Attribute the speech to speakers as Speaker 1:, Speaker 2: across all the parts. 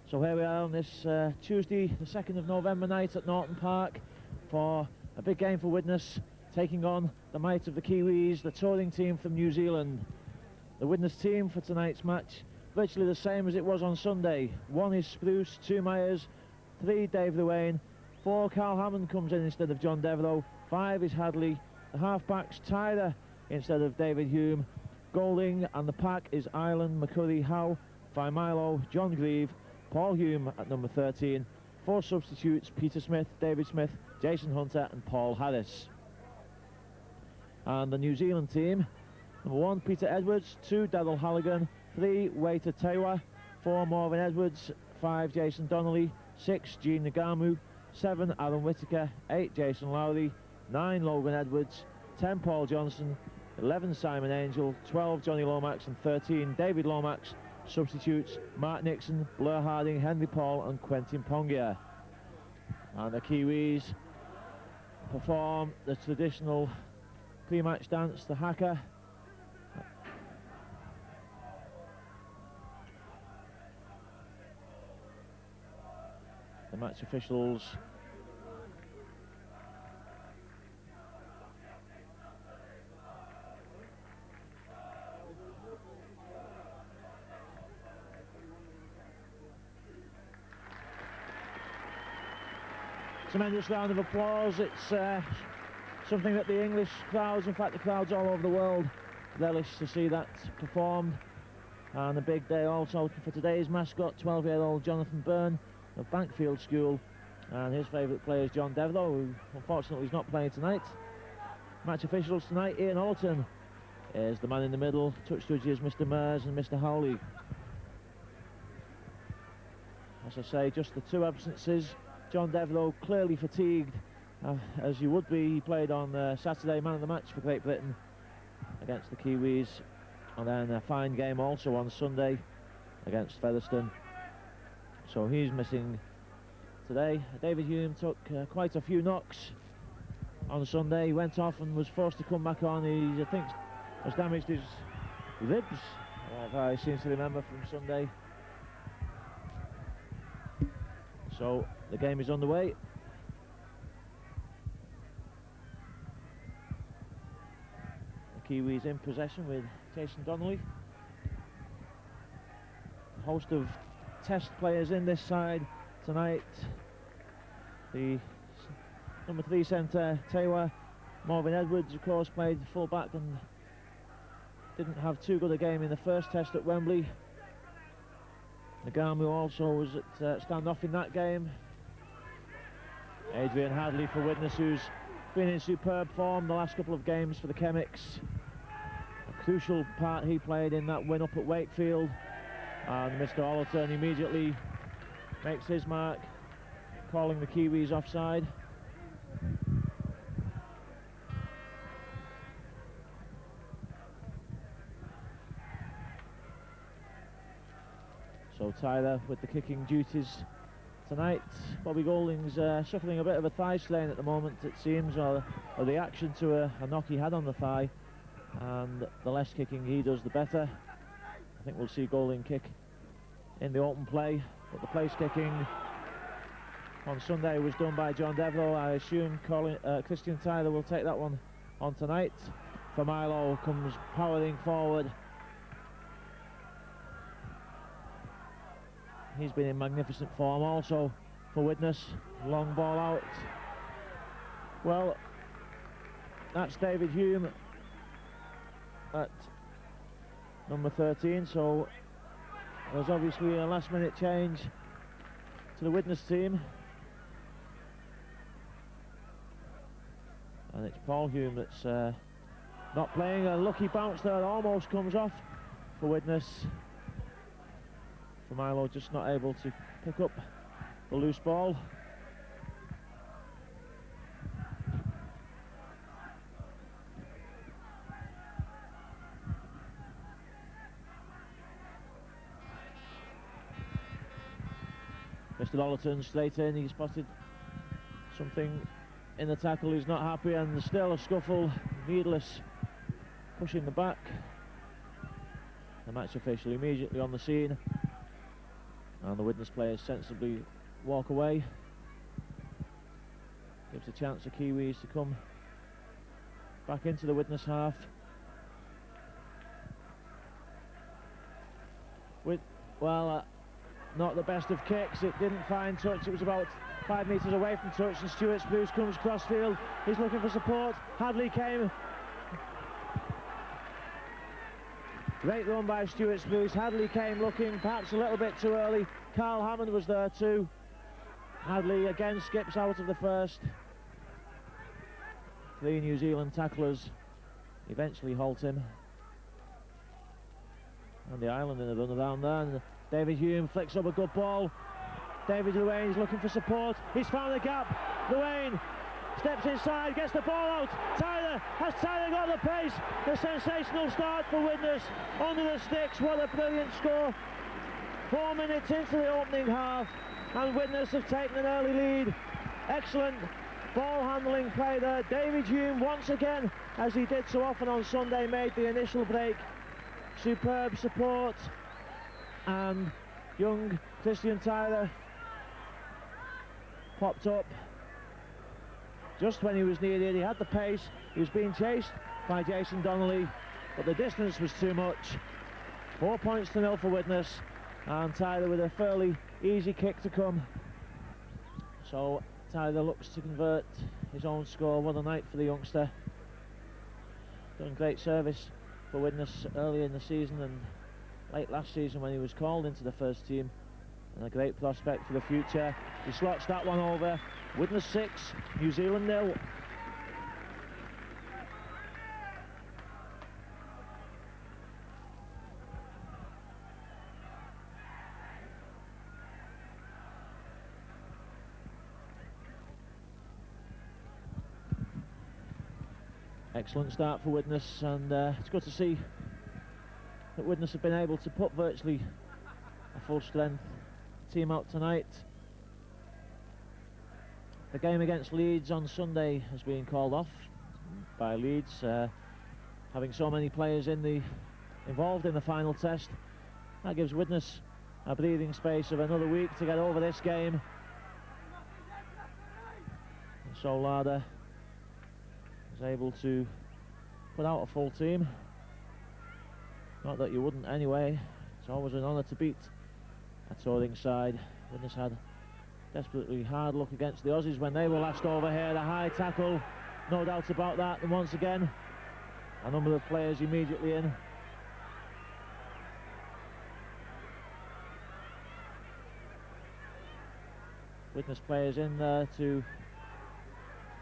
Speaker 1: So here we are on this Tuesday, the 2nd of November night at Norton Park for a big game for Widnes, taking on the might of the Kiwis, the touring team from New Zealand. The Widnes team for tonight's match, virtually the same as it was on Sunday. 1 is Spruce, 2 Myers, 3 Dave Ruane, 4 Carl Hammond comes in instead of John Devereux, 5 is Hadley, the half-backs Tyler instead of David Hume, Golding, and the pack is Ireland, McCurry, Howe, Milo, John Grieve, Paul Hume at number 13, 4 substitutes, Peter Smith, David Smith, Jason Hunter and Paul Harris. And the New Zealand team, number 1 Peter Edwards, 2 Daryl Halligan, 3 Waiter Tewa, 4 Marvin Edwards, 5 Jason Donnelly, 6 Gene Nagamu, 7 Aaron Whittaker, 8 Jason Lowry, 9 Logan Edwards, 10 Paul Johnson, 11 Simon Angel, 12 Johnny Lomax and 13 David Lomax. Substitutes Mark Nixon, Blair Harding, Henry Paul and Quentin Pongia. And the Kiwis perform the traditional pre-match dance, the haka. The match officials tremendous round of applause. It's something that the English crowds, in fact the crowds all over the world, relish to see that performed. And a big day also for today's mascot, 12-year-old Jonathan Byrne of Bankfield School, and his favourite player is John Devereux, who unfortunately is not playing tonight. Match officials tonight, Ian Ollerton is the man in the middle, touch judges Mr Mears and Mr Howley. As I say, just the 2 absences. John Devereux clearly fatigued, as you would be. He played on Saturday, man of the match for Great Britain against the Kiwis, and then a fine game also on Sunday against Featherstone. So he's missing today. David Hume took quite a few knocks on Sunday. He went off and was forced to come back on. He, I think, has damaged his ribs, if I seem to remember from Sunday. So the game is underway. The Kiwis in possession with Jason Donnelly. A host of test players in this side tonight. The number 3 centre Tewa, Marvin Edwards of course played full back and didn't have too good a game in the first test at Wembley. Nagamu also was at stand-off in that game. Adrian Hadley for Widnes, who's been in superb form the last couple of games for the Chemics. A crucial part he played in that win up at Wakefield. And Mr Ollerton immediately makes his mark, calling the Kiwis offside. So Tyler with the kicking duties tonight. Bobby Golding's suffering a bit of a thigh strain at the moment, it seems, or a reaction to a knock he had on the thigh, and the less kicking he does the better. I think we'll see Golding kick in the open play, but the place kicking on Sunday was done by John Devereux. I assume Christian Tyler will take that one on tonight. Milo comes powering forward. He's been in magnificent form also for Widnes. Long ball out. Well, that's David Hume at number 13, so there's obviously a last-minute change to the Widnes team. And it's Paul Hume that's not playing. A lucky bounce there, almost comes off for Widnes. Milo just not able to pick up the loose ball. Mr Ollerton straight in, he spotted something in the tackle, he's not happy, and there's still a scuffle, needless pushing the back. The match official immediately on the scene, And the Widnes players sensibly walk away. Gives a chance for Kiwis to come back into the Widnes half. With, well, not the best of kicks. It didn't find touch. It was about 5 metres away from touch, and Stuart Spruce comes crossfield. He's looking for support. Hadley came. Great run by Stuart Spruce. Hadley came looking perhaps a little bit too early. Carl Hammond was there too. Hadley again skips out of the first. 3 New Zealand tacklers eventually halt him. And the Island in a run around there. And David Hume flicks up a good ball. David Luane is looking for support. He's found a gap. Luane steps inside, gets the ball out. Tyler, has Tyler got the pace? A sensational start for Widnes. Under the sticks, what a brilliant score. 4 minutes into the opening half, and Widnes have taken an early lead. Excellent ball handling play there. David Hume once again, as he did so often on Sunday, made the initial break. Superb support, and young Christian Tyler popped up just when he was needed. He had the pace. He was being chased by Jason Donnelly, but the distance was too much. 4 points to 0 for Widnes, and Tyler with a fairly easy kick to come. So Tyler looks to convert his own score. What a night for the youngster. Done great service for Widnes early in the season and late last season when he was called into the first team, and a great prospect for the future. He slots that one over. Widnes 6, New Zealand 0. Excellent start for Widnes, and it's good to see that Widnes have been able to put virtually a full strength team out tonight. The game against Leeds on Sunday has been called off by Leeds, having so many players involved in the final test. That gives Widnes a breathing space of another week to get over this game. And so Lada is able to put out a full team. Not that you wouldn't anyway. It's always an honour to beat a touring side. Widnes had desperately hard luck against the Aussies when they were last over here. The high tackle, no doubt about that. And once again, a number of players immediately in. Widnes players in there to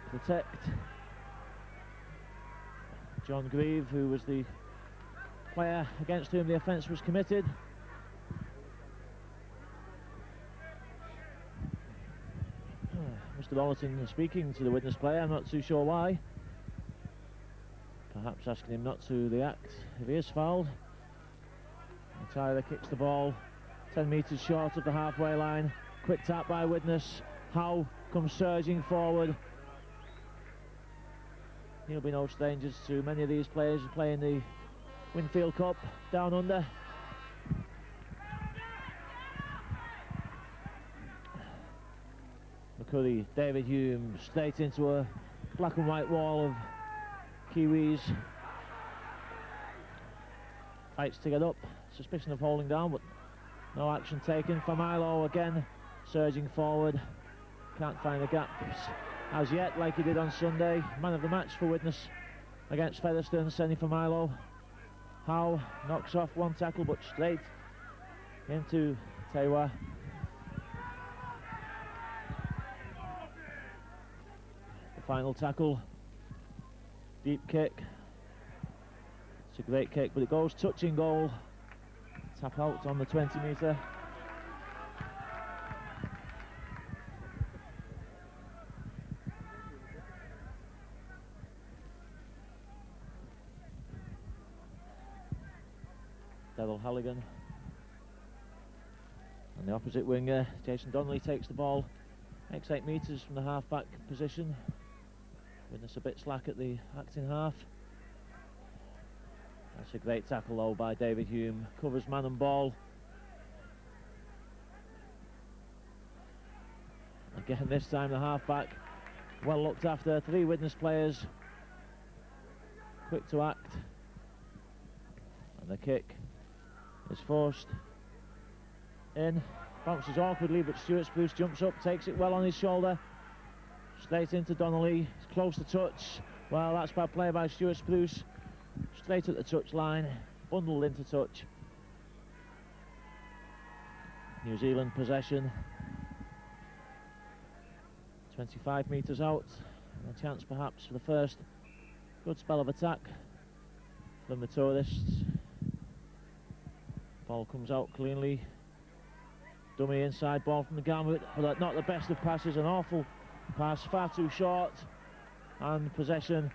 Speaker 1: protect John Grieve, who was the player against whom the offence was committed. Mr. Rollerton speaking to the Widnes player, I'm not too sure why. Perhaps asking him not to react if he is fouled. And Tyler kicks the ball 10 metres short of the halfway line. Quick tap by Widnes. Howe comes surging forward. He'll be no strangers to many of these players who play in the Winfield Cup down under. McCurry, David Hume, straight into a black and white wall of Kiwis. Fights to get up, suspicion of holding down, but no action taken. Familo again surging forward, can't find the gaps as yet like he did on Sunday. Man of the match for Widnes against Featherstone, Senny Familo. Howe knocks off one tackle but straight into Tewa. The final tackle, deep kick. It's a great kick, but it goes touching goal. Tap out on the 20 metre. Daryl Halligan. And the opposite winger, Jason Donnelly, takes the ball next 8 metres from the half-back position. Widnes a bit slack at the acting half. That's a great tackle though by David Hume. Covers man and ball. Again, this time the half-back well looked after. 3 Widnes players quick to act, and the kick is forced in, bounces awkwardly, but Stuart Spruce jumps up, takes it well on his shoulder, straight into Donnelly. It's close to touch. Well, that's bad play by Stuart Spruce, straight at the touch line, bundled into touch. New Zealand possession, 25 metres out, and a chance perhaps for the first good spell of attack from the tourists. Ball comes out cleanly, dummy inside ball from the Garment, but not the best of passes. An awful pass, far too short, and possession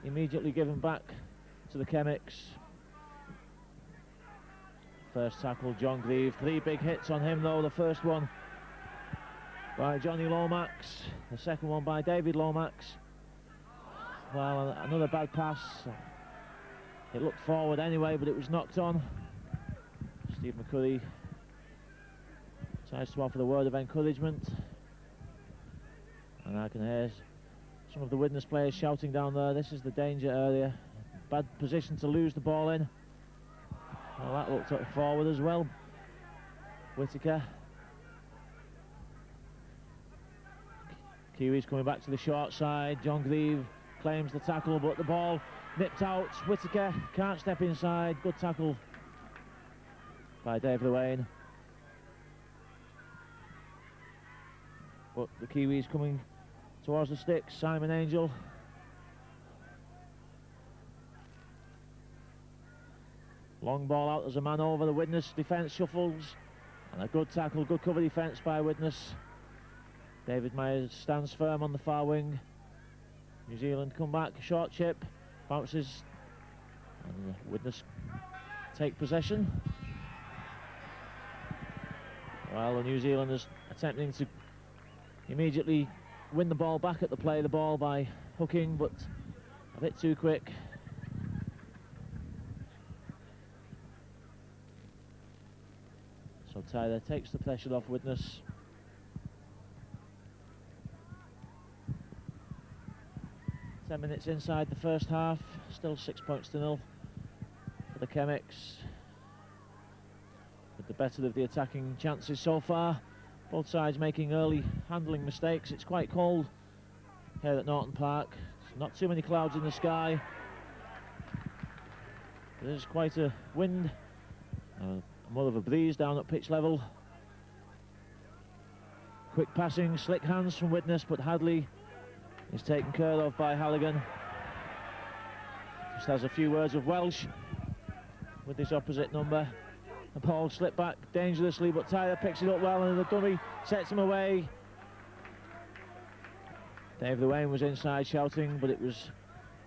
Speaker 1: immediately given back to the Chemics. First tackle, John Grieve. 3 big hits on him though. The first one by Johnny Lomax, the second one by David Lomax. Well, another bad pass. It looked forward anyway, but it was knocked on. Steve McCurry tries to offer the word of encouragement, and I can hear some of the Widnes players shouting down there, this is the danger area. Bad position to lose the ball in. Well, that looked forward as well. Whittaker. Kiwis coming back to the short side. John Grieve claims the tackle, but the ball nipped out. Whittaker can't step inside. Good tackle by Dave Lewayne. But the Kiwis coming towards the sticks. Simon Angel. Long ball out, there's a man over. The Widnes defence shuffles, and a good tackle, good cover defence by Widnes. David Myers stands firm on the far wing. New Zealand come back, short chip, bounces, and Widnes take possession. While the New Zealanders attempting to immediately win the ball back at the play, the ball by hooking, but a bit too quick. So Tyler takes the pressure off Widnes. Ten minutes inside the first half, still 6-0 for the Chemics, with the better of the attacking chances so far. Both sides making early handling mistakes. It's quite cold here at Norton Park. Not too many clouds in the sky. There's quite a wind, more of a breeze down at pitch level. Quick passing, slick hands from Widnes, but Hadley is taken care of by Halligan. Just has a few words of Welsh with this opposite number. And Paul slipped back dangerously, but Tyler picks it up well, and the dummy sets him away. Dave Lewayne was inside shouting, but it was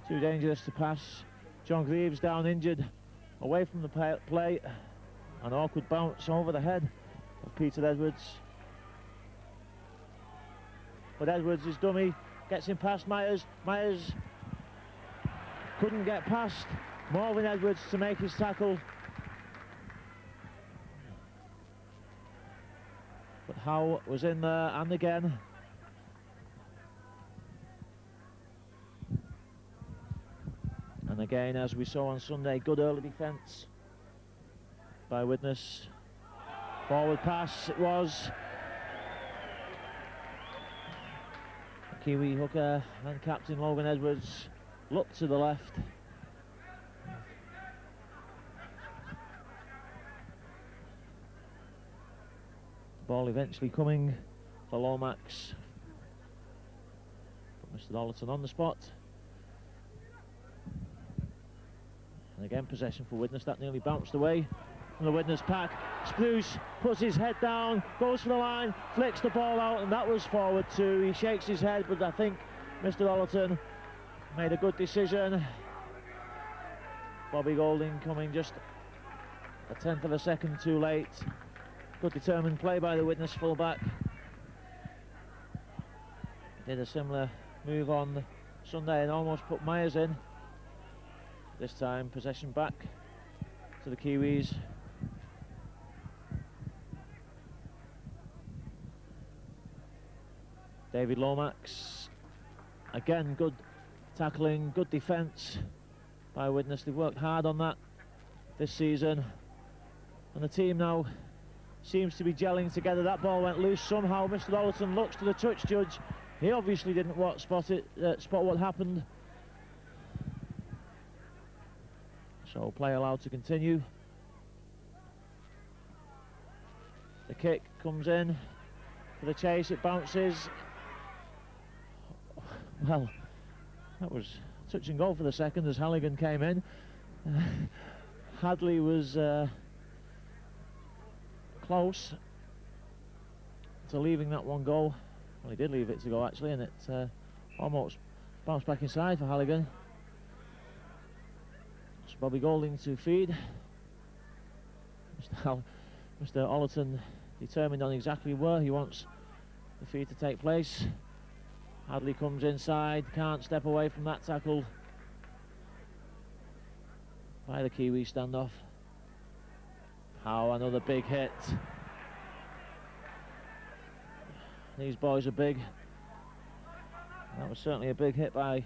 Speaker 1: too dangerous to pass. John Greaves down injured, away from the play. An awkward bounce over the head of Peter Edwards. But Edwards' dummy gets him past Myers. Myers couldn't get past Marvin Edwards to make his tackle. But Howe was in there, and again. And again, as we saw on Sunday, good early defence by Widnes. Forward pass it was. The Kiwi hooker and captain Logan Edwards looked to the left. Ball eventually coming for Lomax. But Mr. Dollerton on the spot. And again, possession for Widnes. That nearly bounced away from the Widnes pack. Spruce puts his head down, goes for the line, flicks the ball out, and that was forward too. He shakes his head, but I think Mr. Dollerton made a good decision. Bobby Golding coming just a tenth of a second too late. Good determined play by the Widnes fullback. Did a similar move on Sunday and almost put Myers in. This time possession back to the Kiwis. David Lomax. Again, good tackling, good defence by Widnes. They've worked hard on that this season. And the team now seems to be gelling together. That ball went loose somehow. Mr. Allerton looks to the touch judge. He obviously didn't spot what happened. So play allowed to continue. The kick comes in for the chase. It bounces. Well, that was touch and go for the second as Halligan came in. Hadley was close to leaving that one go. Well, he did leave it to go actually, and it almost bounced back inside for Halligan. It's Bobby Golding to feed. Mr. Allerton determined on exactly where he wants the feed to take place. Hadley comes inside, can't step away from that tackle by the Kiwi standoff. Howe, another big hit. These boys are big. That was certainly a big hit by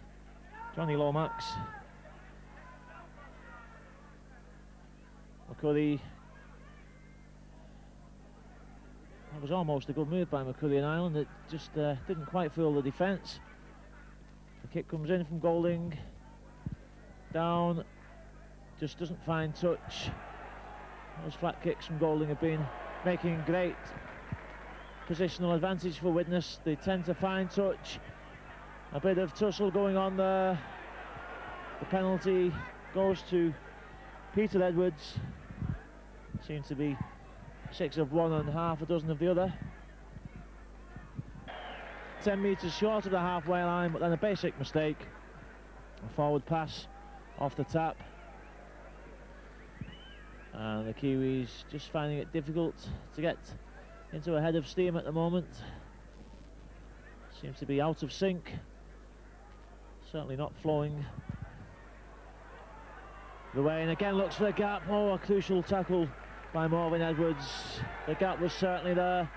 Speaker 1: Johnny Lomax. McCurry. That was almost a good move by McCurry and Ireland. It just didn't quite fool the defence. The kick comes in from Golding. Down. Just doesn't find touch. Those flat kicks from Golding have been making great positional advantage for Widnes. They tend to find touch. A bit of tussle going on there. The penalty goes to Peter Edwards. Seems to be 6 of one and half a dozen of the other. 10 metres short of the halfway line, but then a basic mistake. A forward pass off the tap. And the Kiwis just finding it difficult to get into a head of steam at the moment. Seems to be out of sync. Certainly not flowing the way, and again looks for the gap. Oh, a crucial tackle by Morven Edwards. The gap was certainly there.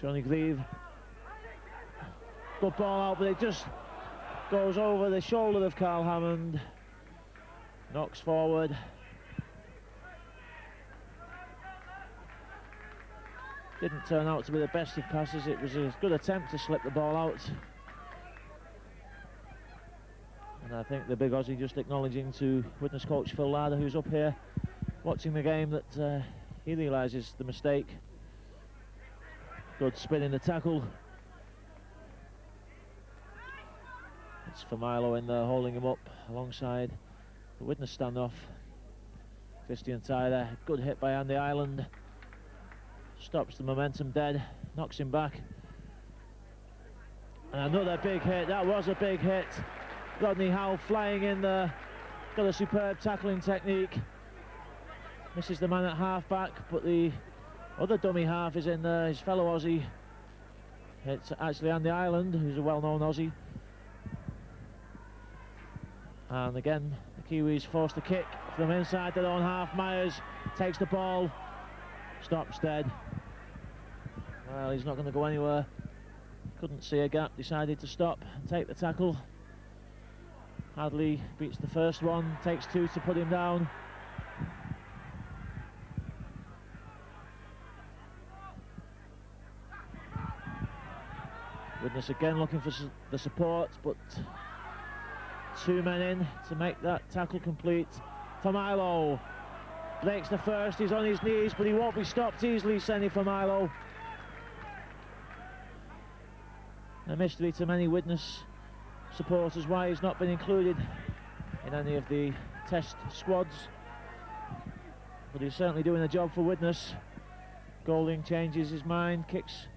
Speaker 1: Johnny Grieve. Good ball out, but it just goes over the shoulder of Carl Hammond. Knocks forward. Didn't turn out to be the best of passes. It was a good attempt to slip the ball out. And I think the big Aussie just acknowledging to Widnes coach Phil Larder, who's up here watching the game, that he realises the mistake. Good spin in the tackle. It's for Milo in there holding him up alongside the Widnes standoff. Christian Tyler, good hit by Andy Ireland. Stops the momentum dead, knocks him back. And another big hit. That was a big hit. Rodney Howe flying in there. Got a superb tackling technique. Misses the man at half back, but the other dummy half is in there, his fellow Aussie. It's actually Andy Ireland, who's a well-known Aussie. And again, the Kiwis force the kick from inside their own half. Myers takes the ball, stops dead. Well, he's not going to go anywhere. Couldn't see a gap, decided to stop and take the tackle. Hadley beats the first one, takes 2 to put him down. Widnes again looking for the support, but 2 men in to make that tackle complete. Familo breaks the first, he's on his knees, but he won't be stopped easily, Senny Familo. A mystery to many Widnes supporters why he's not been included in any of the test squads, but he's certainly doing a job for Widnes. Golding changes his mind, kicks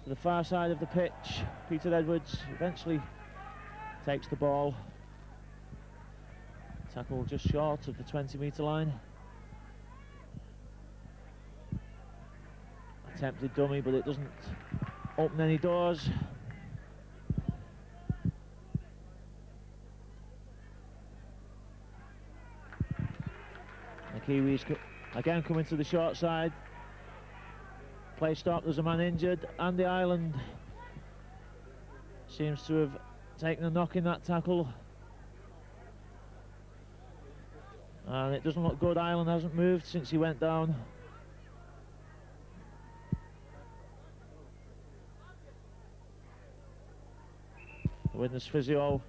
Speaker 1: to the far side of the pitch. Peter Edwards eventually takes the ball. Tackle just short of the 20-metre line. Attempted dummy, but it doesn't open any doors. The Kiwis again coming to the short side. Play stop, there's a man injured. Andy Ireland seems to have taken a knock in that tackle. And it doesn't look good. Ireland hasn't moved since he went down. The Widnes physio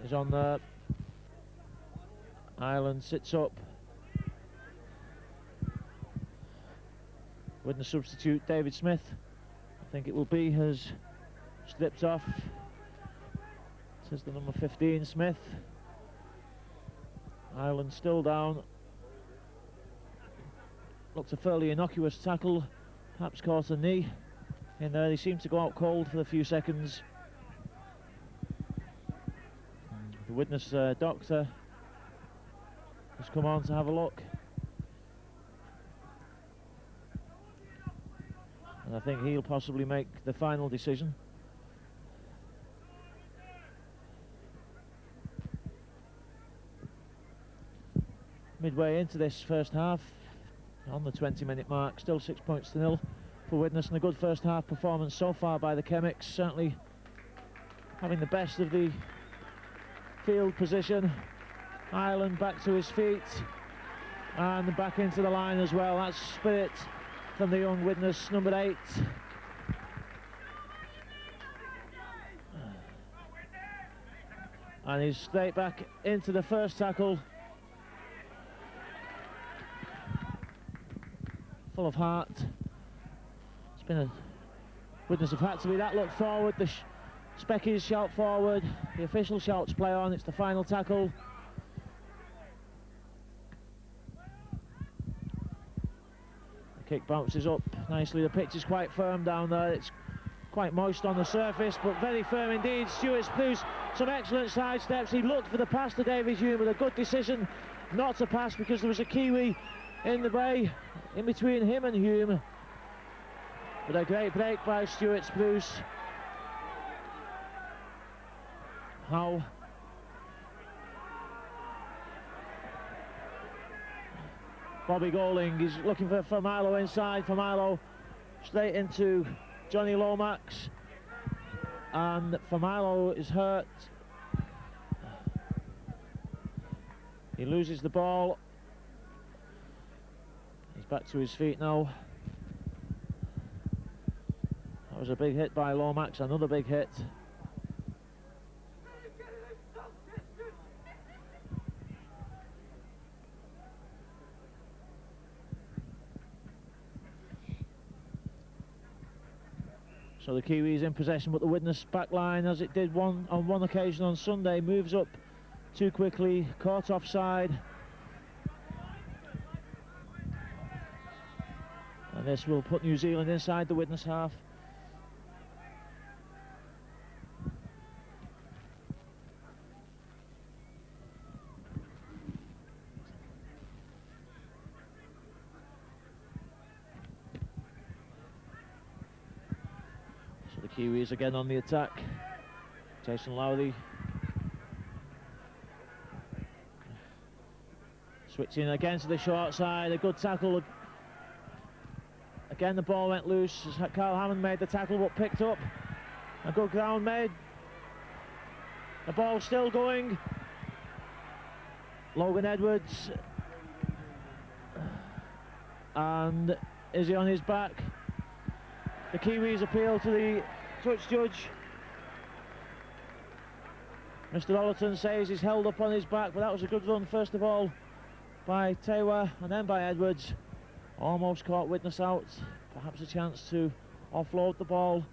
Speaker 1: is on there. Ireland sits up. Widnes substitute David Smith, I think it will be, has slipped off. Says the number 15, Smith. Ireland still down. Looked a fairly innocuous tackle, perhaps caught a knee in there. He seemed to go out cold for a few seconds. The Widnes doctor has come on to have a look. And I think he'll possibly make the final decision. Midway into this first half, on the 20-minute mark, still 6 points to nil for Widnes, and a good first half performance so far by the Chemics, certainly having the best of the field position. Ireland back to his feet and back into the line as well. That's spirit from the young Widnes, number 8. And he's straight back into the first tackle. Full of heart. It's been a... Widnes have had to be that look forward. The Speckies shout forward. The official shouts play on. It's the final tackle. The kick bounces up nicely. The pitch is quite firm down there. It's quite moist on the surface, but very firm indeed. Stuart Spruce, some excellent side steps. He looked for the pass to David Hume, with a good decision not to pass because there was a Kiwi in the way in between him and Hume. But a great break by Stuart Spruce. How Bobby Goling is looking for Milo inside. For Milo straight into Johnny Lomax, and Milo is hurt. He loses the ball. He's back to his feet now. That was a big hit by Lomax, another big hit. So the Kiwis in possession, but the Widnes back line, as it did on one occasion on Sunday, moves up too quickly, caught offside. And this will put New Zealand inside the Widnes half. Kiwis again on the attack. Jason Lowry switching again to the short side. A good tackle. Again the ball went loose as Carl Hammond made the tackle, but picked up. A good ground made. The ball still going. Logan Edwards. And is he on his back? The Kiwis appeal to the touch judge. Mr. Ollerton says he's held up on his back, but that was a good run first of all by Tewa and then by Edwards. Almost caught Widnes out. Perhaps a chance to offload the ball,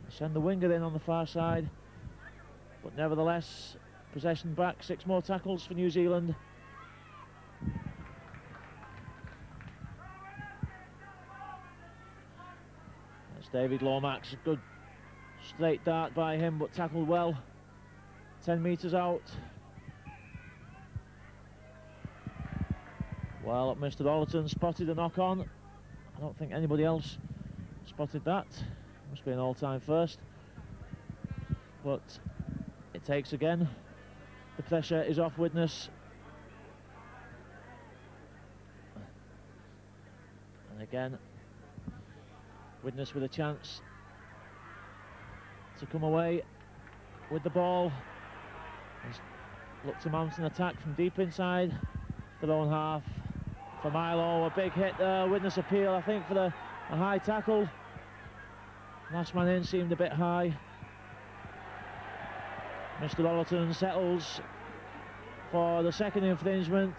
Speaker 1: send the winger in on the far side, but nevertheless possession back. 6 more tackles for New Zealand. David Lomax, a good straight dart by him, but tackled well. 10 metres out. Well, Mr. Ollerton spotted a knock on. I don't think anybody else spotted that. Must be an all-time first. But it takes again. The pressure is off Widnes. And again, Widnes with a chance to come away with the ball. Look to mount an attack from deep inside their own half. For Milo, a big hit there. Widnes appeal, I think, for a high tackle. Last man in seemed a bit high. Mr. Ollerton settles for the second infringement.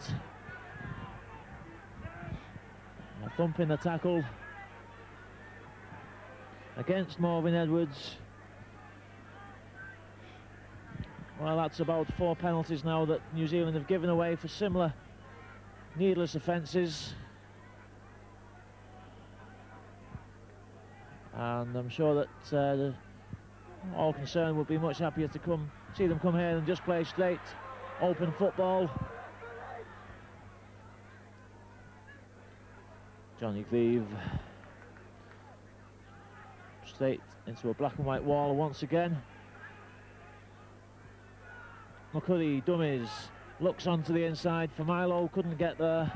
Speaker 1: A thump in the tackle against Morvin Edwards. Well, that's about 4 penalties now that New Zealand have given away for similar needless offences. And I'm sure that all concerned would be much happier to see them come here and just play straight, open football. Johnny Grieve straight into a black and white wall once again. McCurry dummies, looks onto the inside for Milo, couldn't get there.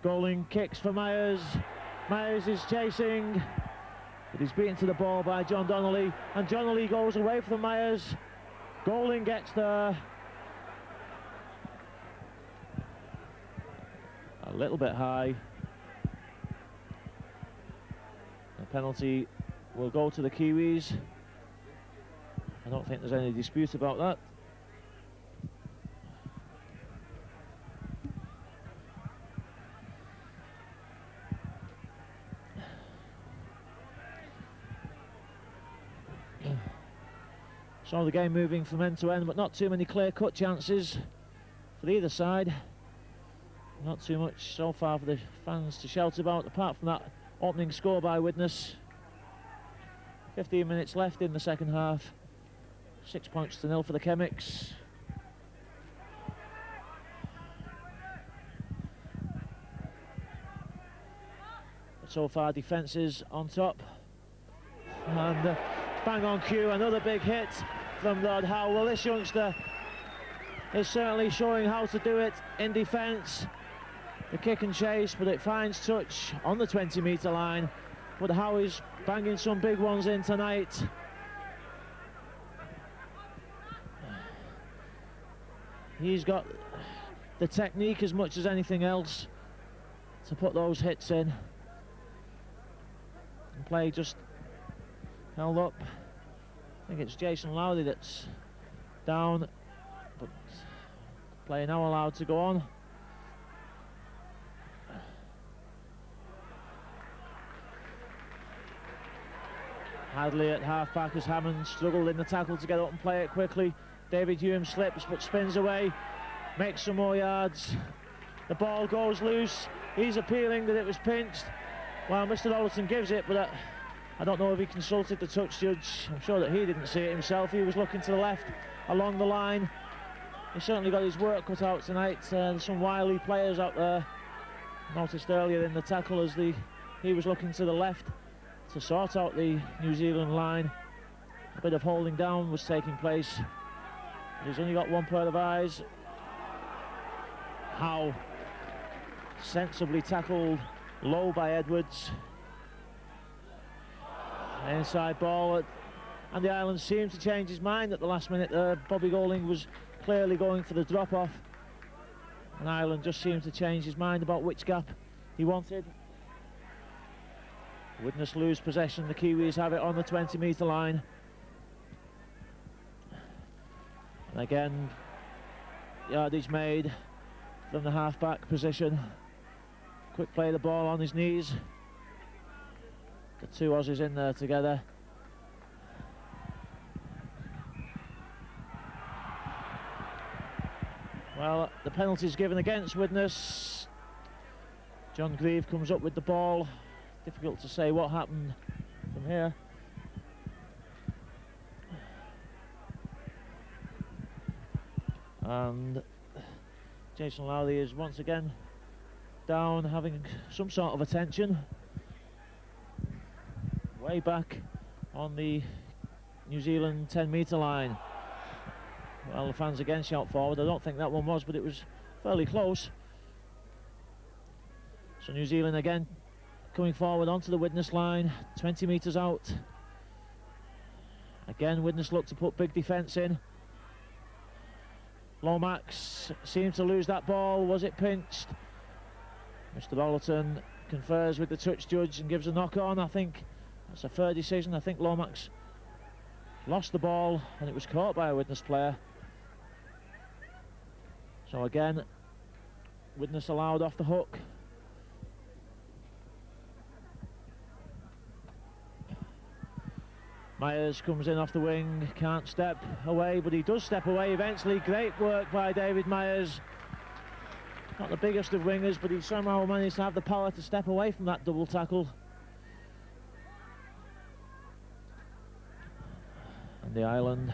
Speaker 1: Goling kicks for Myers. Myers is chasing, but he's beaten to the ball by John Donnelly, and Donnelly goes away from Myers. Goling gets there. A little bit high. The penalty will go to the Kiwis. I don't think there's any dispute about that. So the game moving from end to end, but not too many clear-cut chances for either side. Not too much so far for the fans to shout about, apart from that opening score by Widnes. 15 minutes left in the second half. 6 points to nil for the Chemics. But so far, defences on top. And bang on cue, another big hit from Lord Howe. Well, this youngster is certainly showing how to do it in defence. The kick and chase, but it finds touch on the 20-metre line. But Howe is banging some big ones in tonight. He's got the technique as much as anything else to put those hits in. And play just held up. I think it's Jason Lowry that's down, but play now allowed to go on. Hadley at half-back as Hammond struggled in the tackle to get up and play it quickly. David Hume slips but spins away, makes some more yards. The ball goes loose. He's appealing that it was pinched. Well, Mr. Ollerton gives it, but I don't know if he consulted the touch judge. I'm sure that he didn't see it himself. He was looking to the left along the line. He certainly got his work cut out tonight. There's some wily players out there. Noticed earlier in the tackle as he was looking to the left to sort out the New Zealand line. A bit of holding down was taking place. He's only got one pair of eyes. Howe sensibly tackled low by Edwards. Inside ball, and the Island seemed to change his mind at the last minute. Bobby Goling was clearly going for the drop-off, and Ireland just seemed to change his mind about which gap he wanted. Widnes lose possession. The Kiwis have it on the 20-metre line. And again, yardage made from the half-back position. Quick play the ball on his knees. The two Aussies in there together. Well, the penalty's given against Widnes. John Grieve comes up with the ball. Difficult to say what happened from here. And Jason Lowry is once again down, having some sort of attention. Way back on the New Zealand 10-metre line. Well, the fans again shout forward. I don't think that one was, but it was fairly close. So New Zealand again coming forward onto the Widnes line, 20 metres out. Again, Widnes look to put big defence in. Lomax seemed to lose that ball. Was it pinched? Mr. Bollerton confers with the touch judge and gives a knock on. I think that's a fair decision. I think Lomax lost the ball and it was caught by a Widnes player. So again, Widnes allowed off the hook. Myers comes in off the wing, can't step away, but he does step away eventually. Great work by David Myers. Not the biggest of wingers, but he somehow managed to have the power to step away from that double tackle. And the Island.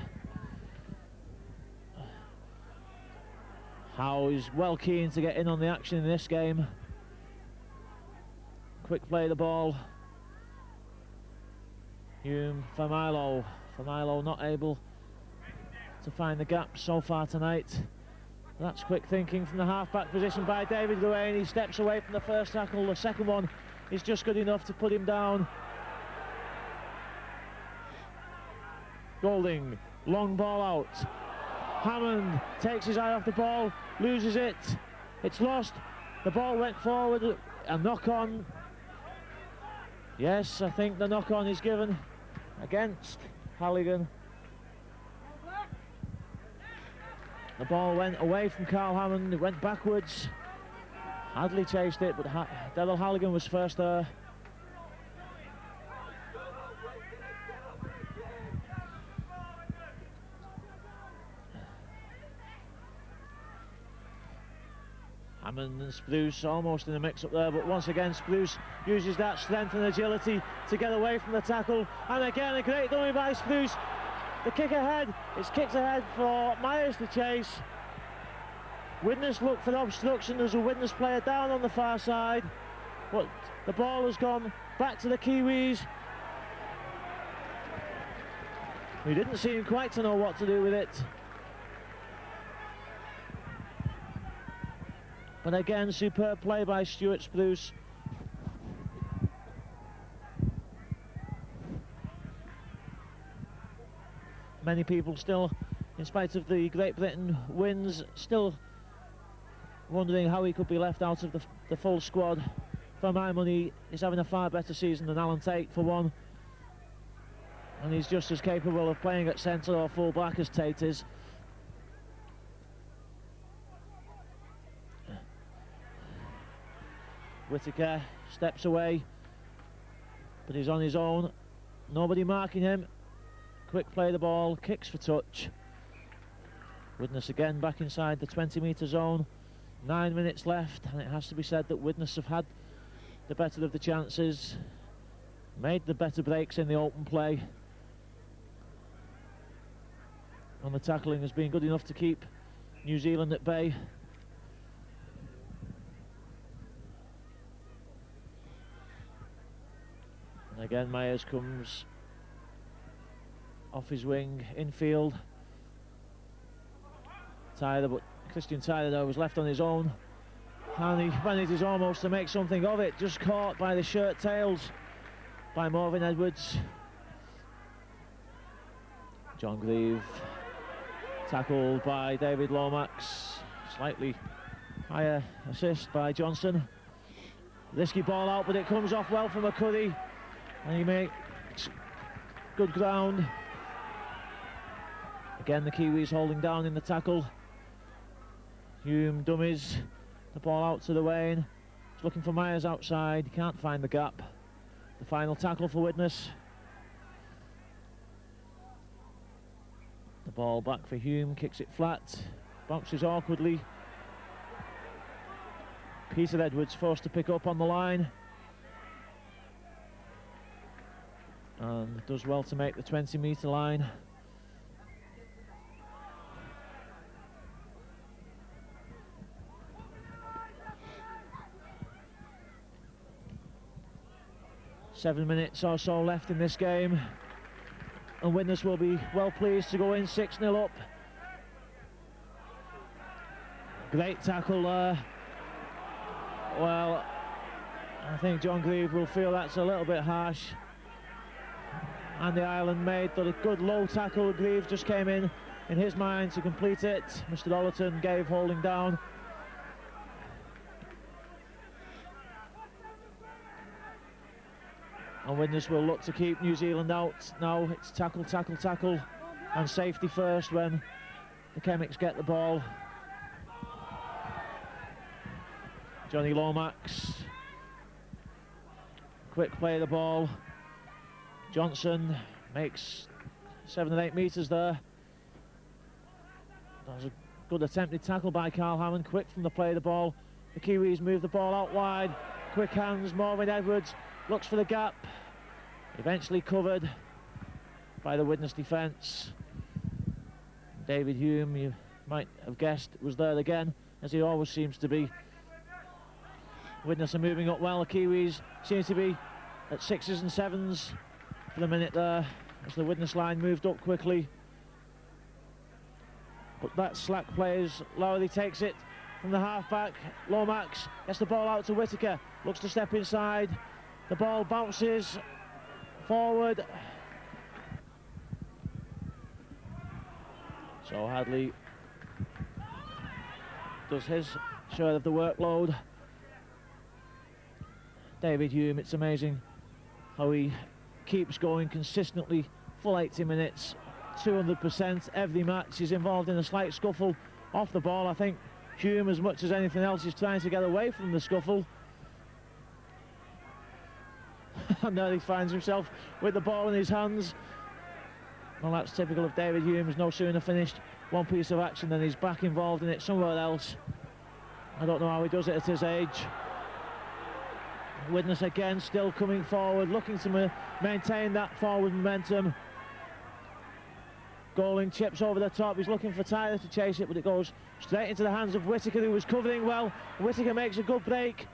Speaker 1: Howe is well keen to get in on the action in this game. Quick play the ball. Hume for Milo. Not able to find the gap so far tonight. That's quick thinking from the half-back position by David Luane. He steps away from the first tackle. The second one is just good enough to put him down. Golding, long ball out. Hammond takes his eye off the ball, loses it. It's lost. The ball went forward. A knock-on. Yes, I think the knock-on is given against Halligan. The ball went away from Carl Hammond, it went backwards. Hadley chased it, but Daryl Halligan was first there. Hammond and Spruce almost in the mix up there, but once again Spruce uses that strength and agility to get away from the tackle, and again a great dummy by Spruce. The kick ahead, it's kicked ahead for Myers to chase. Widnes look for obstruction. There's a Widnes player down on the far side, but the ball has gone back to the Kiwis. He didn't seem quite to know what to do with it. But again, superb play by Stuart Spruce. Many people still, in spite of the Great Britain wins, still wondering how he could be left out of the full squad. For my money, he's having a far better season than Alan Tate for one. And he's just as capable of playing at centre or full back as Tate is. Whittaker steps away, but he's on his own. Nobody marking him. Quick play the ball, kicks for touch. Widnes again back inside the 20-metre zone. 9 minutes left, and it has to be said that Widnes have had the better of the chances, made the better breaks in the open play, and the tackling has been good enough to keep New Zealand at bay. And again Myers comes off his wing, infield. Tyler, but Christian Tyler though was left on his own, and he manages almost to make something of it, just caught by the shirt tails by Morven Edwards. John Grieve tackled by David Lomax, slightly higher assist by Johnson. Risky ball out, but it comes off well from McCurry, and he makes good ground. Again the Kiwis holding down in the tackle. Hume dummies the ball out to the Wayne. He's looking for Myers outside, he can't find the gap. The final tackle for Widnes. The ball back for Hume, kicks it flat, bounces awkwardly. Peter Edwards forced to pick up on the line, and does well to make the 20-metre line. Seven minutes or so left in this game, and Widnes will be well pleased to go in 6-0 up. Great tackle there. Well, I think John Grieve will feel that's a little bit harsh. Andy Ireland made a good low tackle. Grieve just came in his mind to complete it. Mr. Dollerton gave holding down. And Widnes will look to keep New Zealand out. Now it's tackle, tackle, tackle, and safety first when the Chemics get the ball. Johnny Lomax, quick play of the ball. Johnson makes 7 or 8 metres there. That was a good attempted tackle by Carl Hammond, quick from the play of the ball. The Kiwis move the ball out wide, quick hands, Morven Edwards looks for the gap, eventually covered by the Widnes defence. David Hume, you might have guessed, was there again, as he always seems to be. Widnes are moving up well. The Kiwis seem to be at 6s and 7s for the minute there, as the Widnes line moved up quickly. But that slack plays. Lowery takes it from the half-back. Lomax gets the ball out to Whittaker, looks to step inside. The ball bounces forward. So Hadley does his share of the workload. David Hume, it's amazing how he keeps going consistently, full 80 minutes, 200% every match. He's involved in a slight scuffle off the ball. I think Hume, as much as anything else, is trying to get away from the scuffle. And there he finds himself with the ball in his hands. Well, that's typical of David Hume. He's no sooner finished one piece of action than he's back involved in it somewhere else. I don't know how he does it at his age. Widnes again still coming forward, looking to maintain that forward momentum. Goling chips over the top. He's looking for Tyler to chase it, but it goes straight into the hands of Whittaker, who was covering well. Whittaker makes a good break.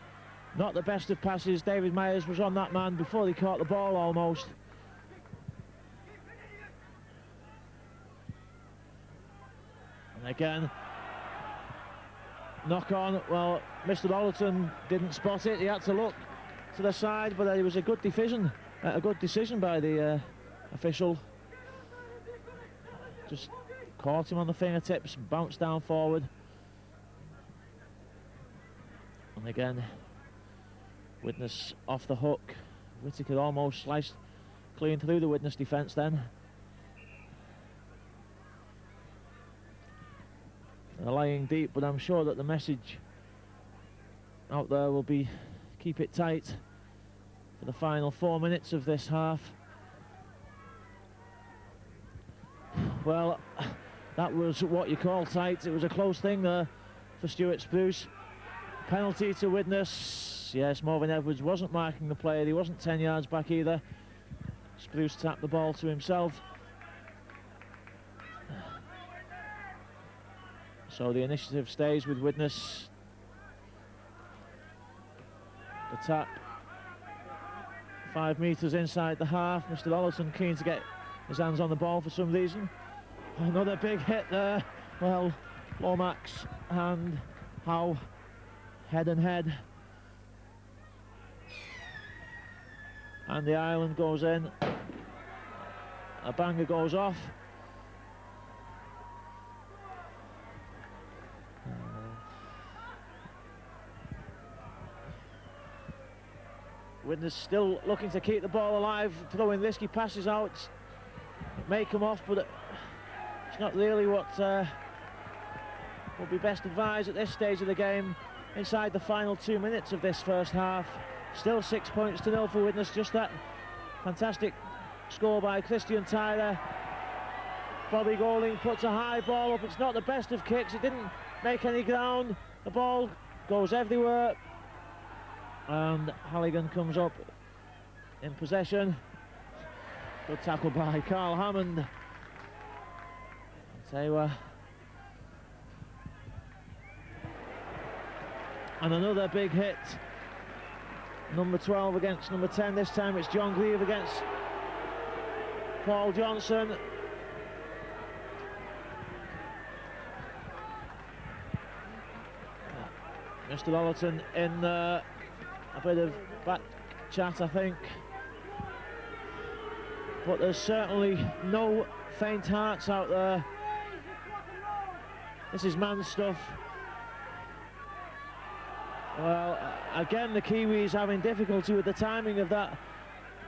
Speaker 1: Not the best of passes. David Myers was on that man before he caught the ball almost. And again, knock on. Well, Mr. Dollerton didn't spot it. He had to look to the side, but it was a good decision by the official. Just caught him on the fingertips, bounced down forward. And again, Widnes off the hook. Whittaker almost sliced clean through the Widnes defence then. They're lying deep, but I'm sure that the message out there will be keep it tight for the final 4 minutes of this half. Well, that was what you call tight. It was a close thing there for Stuart Spruce. Penalty to Widnes. Yes, Morven Edwards wasn't marking the player. He wasn't 10 yards back either. Spruce tapped the ball to himself. So the initiative stays with Widnes. The tap 5 metres inside the half. Mr. Dollerton keen to get his hands on the ball for some reason. Another big hit there. Well, Lomax and Howe head and head. And the island goes in. A banger goes off. Widnes still looking to keep the ball alive, throwing risky passes out. It may come off, but it's not really what would be best advised at this stage of the game. Inside the final 2 minutes of this first half, still 6 points to 0 for Widnes. Just that fantastic score by Christian Tyler. Bobby Golding puts a high ball up. It's not the best of kicks. It didn't make any ground. The ball goes everywhere. And Halligan comes up in possession. Good tackle by Carl Hammond. Taylor. And another big hit. Number 12 against number 10. This time it's John Grieve against Paul Johnson. Mr. Dollerton in a bit of back chat, I think. But there's certainly no faint hearts out there. This is man stuff. Well, again, the Kiwis having difficulty with the timing of that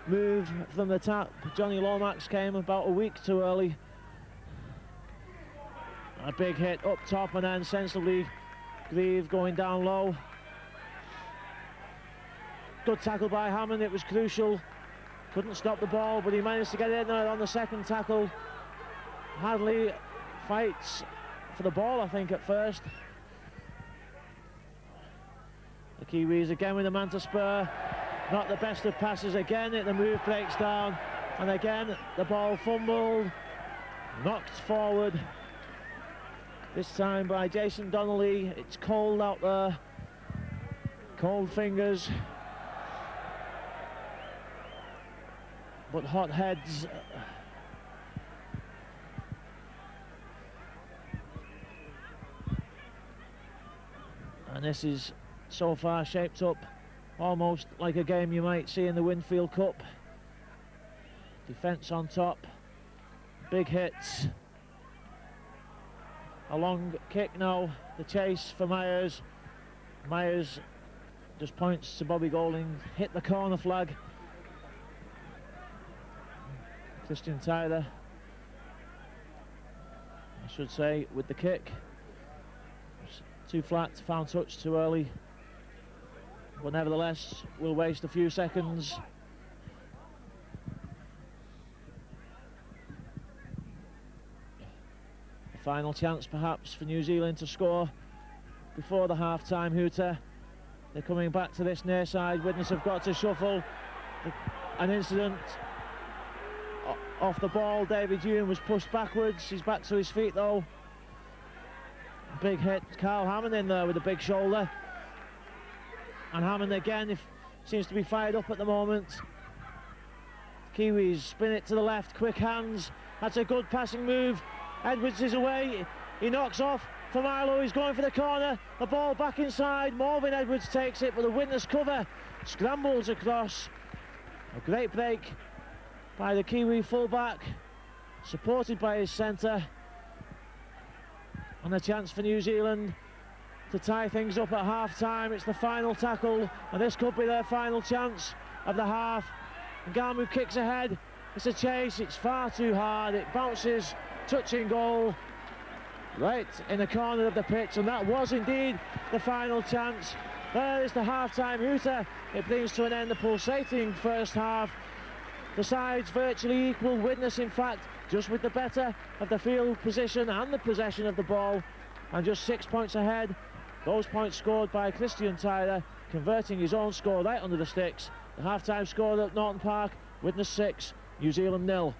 Speaker 1: move from the tap. Johnny Lomax came about a week too early. A big hit up top, and then sensibly Grieve going down low. Good tackle by Hammond, it was crucial. Couldn't stop the ball, but he managed to get in there on the second tackle. Hadley fights for the ball, I think, at first. The Kiwis again with a man to spur. Not the best of passes again. The move breaks down, and again the ball fumbled, knocked forward. This time by Jason Donnelly. It's cold out there, cold fingers, but hot heads. And this is so far shaped up almost like a game you might see in the Winfield Cup. Defence on top, big hits. A long kick now, the chase for Myers. Myers just points to Bobby Golding, hit the corner flag. Christian Tyler, I should say, with the kick. Too flat, found touch too early. But nevertheless, we'll waste a few seconds. A final chance perhaps for New Zealand to score before the half-time hooter. They're coming back to this near side. Widnes have got to shuffle. An incident off the ball. David Hume was pushed backwards. He's back to his feet though. Big hit. Carl Hammond in there with a big shoulder. And Hammond again seems to be fired up at the moment. Kiwis spin it to the left, quick hands. That's a good passing move. Edwards is away. He knocks off for Milo. He's going for the corner. The ball back inside. Morvin Edwards takes it, but the Widnes cover scrambles across. A great break by the Kiwi fullback, supported by his centre. And a chance for New Zealand to tie things up at half-time. It's the final tackle, and this could be their final chance of the half. Ngamu kicks ahead. It's a chase. It's far too hard. It bounces, touching goal, right in the corner of the pitch, and that was indeed the final chance. There is the half-time hooter. It brings to an end the pulsating first half. The sides virtually equal. Widnes, in fact, just with the better of the field position and the possession of the ball, and just 6 points ahead. Those points scored by Christian Tyler, converting his own score right under the sticks. The half-time score at Norton Park, Widnes 6, New Zealand 0.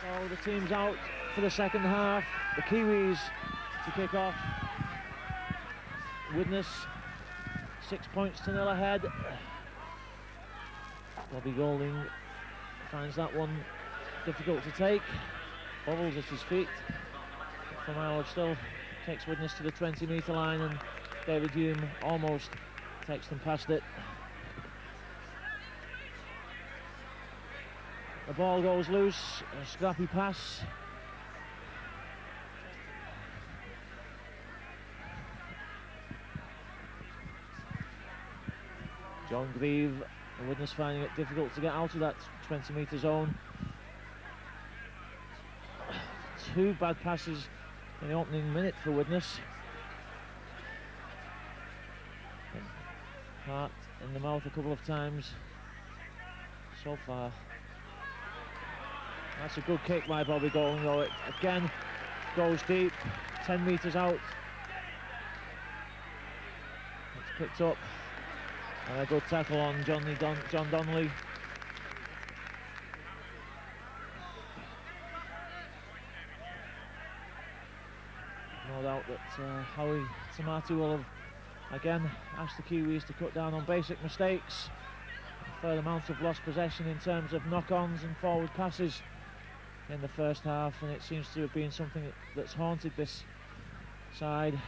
Speaker 1: So the team's out for the second half. The Kiwis to kick off. Widnes 6 points to 0 ahead. Bobby Golding finds that one difficult to take. Bobbles at his feet. From still takes Widnes to the 20-metre line, and David Hume almost takes them past it. The ball goes loose, a scrappy pass. John Grieve, the Widnes finding it difficult to get out of that 20-metre zone. Two bad passes in the opening minute for Widnes. Hart in the mouth a couple of times so far. That's a good kick by Bobby Golding, though. It again goes deep, 10 metres out. It's picked up, and a good tackle on John Donnelly. doubt that Howie Tamati will have again asked the Kiwis to cut down on basic mistakes. A fair amount of lost possession in terms of knock-ons and forward passes in the first half, and it seems to have been something that's haunted this side.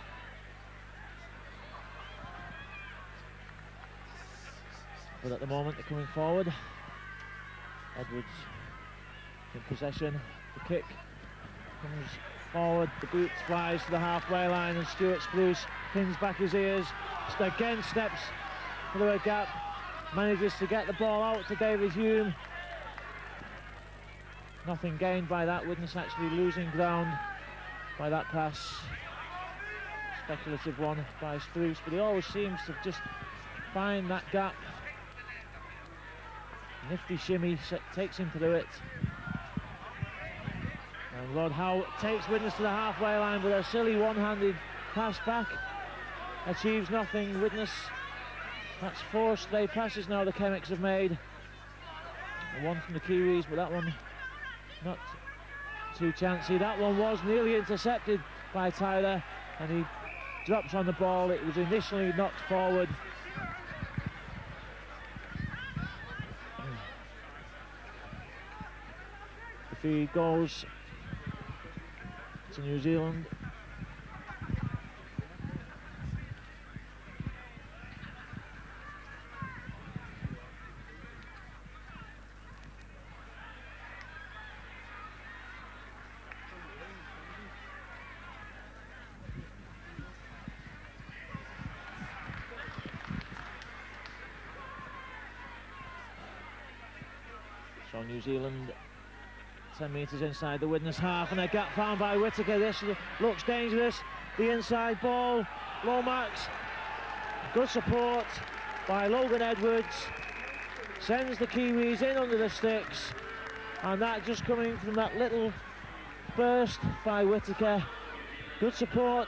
Speaker 1: But at the moment they're coming forward. Edwards in possession. The kick comes forward, the boot flies to the halfway line, and Stuart Spruce pins back his ears, again steps through a gap, manages to get the ball out to David Hume. Nothing gained by that. Widnes actually losing ground by that pass. Speculative one by Spruce, but he always seems to just find that gap. Nifty shimmy takes him through it. And Rod Howe takes Widnes to the halfway line, but a silly one-handed pass back achieves nothing. Widnes, that's 4 stray passes now the Chemics have made. One from the Kiwis, but that one not too chancy. That one was nearly intercepted by Tyler, and he drops on the ball. It was initially knocked forward. The feed goes to New Zealand. So New Zealand 10 metres inside the Widnes half, and a gap found by Whittaker. This looks dangerous. The inside ball, Lomax, good support by Logan Edwards, sends the Kiwis in under the sticks, and that just coming from that little burst by Whittaker. Good support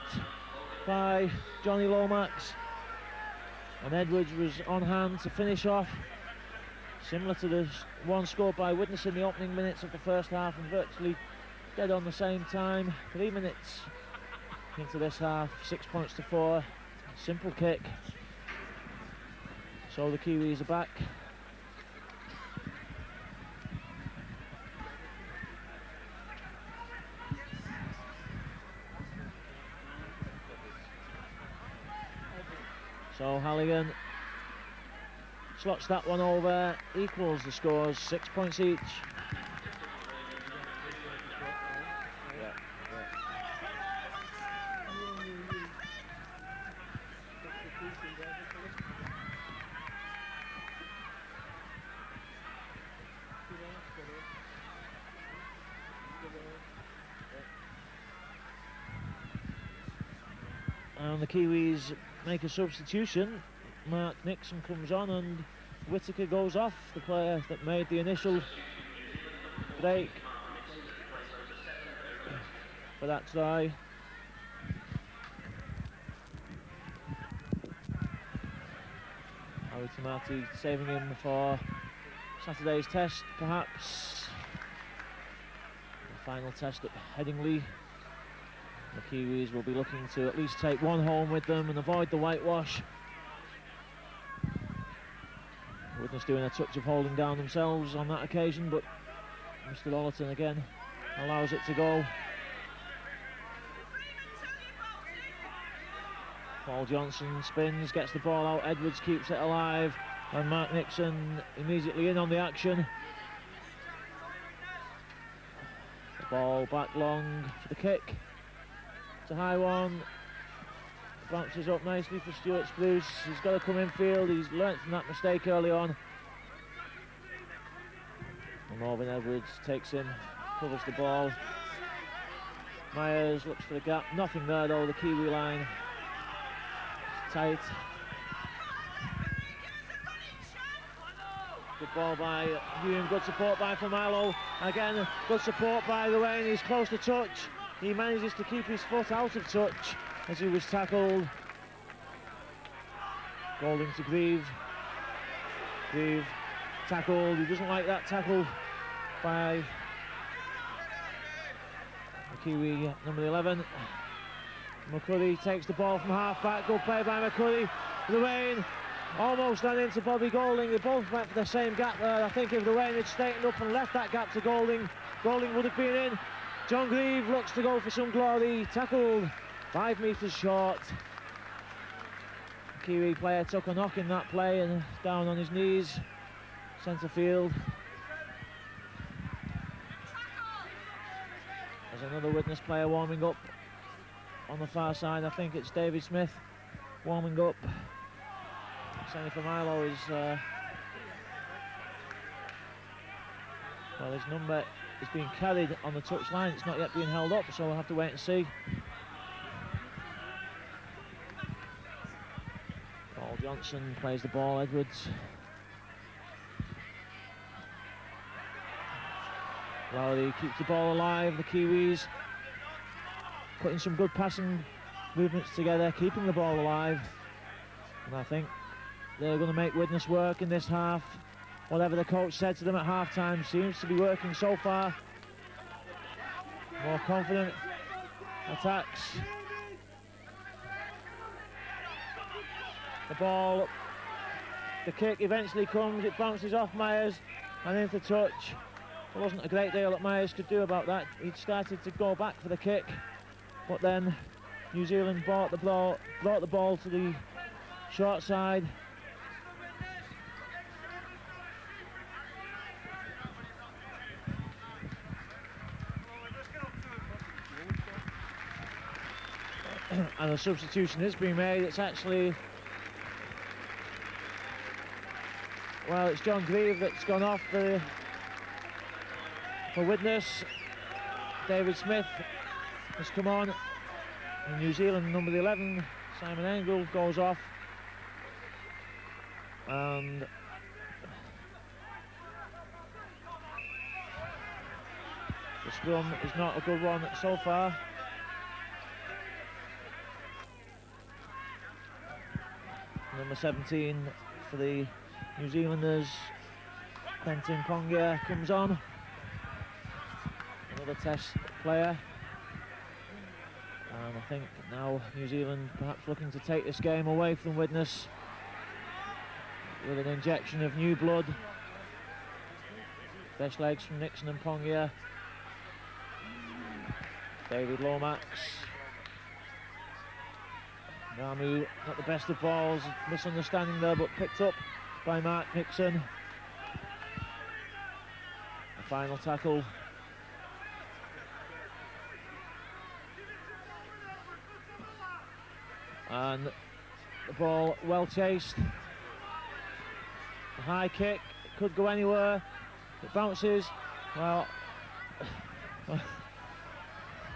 Speaker 1: by Johnny Lomax, and Edwards was on hand to finish off. Similar to the one scored by Widnes in the opening minutes of the first half, and virtually dead on the same time. 3 minutes into this half, 6 points to 4. Simple kick. So the Kiwis are back. So Halligan slots that one over, equals the scores, 6 points each. And the Kiwis make a substitution. Mark Nixon comes on and Whittaker goes off, the player that made the initial break for that try. Howie Tamati saving him for Saturday's test, perhaps. The final test at Headingley. The Kiwis will be looking to at least take one home with them and avoid the whitewash. Widnes doing a touch of holding down themselves on that occasion, but Mr. Ollerton again allows it to go. Paul Johnson spins, gets the ball out, Edwards keeps it alive, and Mark Nixon immediately in on the action. The ball back long for the kick. It's a high one. Bounces up nicely for Stuart Spruce. He's got to come in field. He's learnt from that mistake early on. And Marvin Edwards takes him, covers the ball. Myers looks for the gap. Nothing there though. The Kiwi line is tight. Good ball by Hume. Good support by Familo. Again, good support by Llewellyn. He's close to touch. He manages to keep his foot out of touch as he was tackled. Golding to Grieve. Grieve tackled. He doesn't like that tackle by the Kiwi number 11. McCurry takes the ball from half-back, good play by McCurry. Ruane almost ran into Bobby Golding. They both went for the same gap there. I think if Ruane had straightened up and left that gap to Golding, Golding would have been in. John Grieve looks to go for some glory, tackled 5 metres short. The Kiwi player took a knock in that play and down on his knees, centre field. There's another Widnes player warming up on the far side. I think it's David Smith warming up. Semi for Milo is well, his number is being carried on the touch line. It's not yet being held up, so we'll have to wait and see. Paul Johnson plays the ball. Edwards. Lowry keeps the ball alive. The Kiwis putting some good passing movements together, keeping the ball alive. And I think they're going to make Widnes work in this half. Whatever the coach said to them at half-time seems to be working so far. More confident attacks. The ball, the kick eventually comes, it bounces off Myers and into touch. There wasn't a great deal that Myers could do about that. He'd started to go back for the kick, but then New Zealand brought the ball to the short side. And a substitution is being made. It's actually, well, it's John Grieve that's gone off for Widnes. David Smith has come on. And New Zealand number 11, Simon Engel, goes off. And the scrum is not a good one so far. Number 17 for the New Zealanders, Quentin Pongia, comes on. Another test player. And I think now New Zealand perhaps looking to take this game away from Widnes with an injection of new blood. Fresh legs from Nixon and Pongia. David Lomax. Ramu, not the best of balls, misunderstanding there, but picked up by Mark Nixon. The final tackle. And the ball well chased. The high kick, it could go anywhere. It bounces. Well,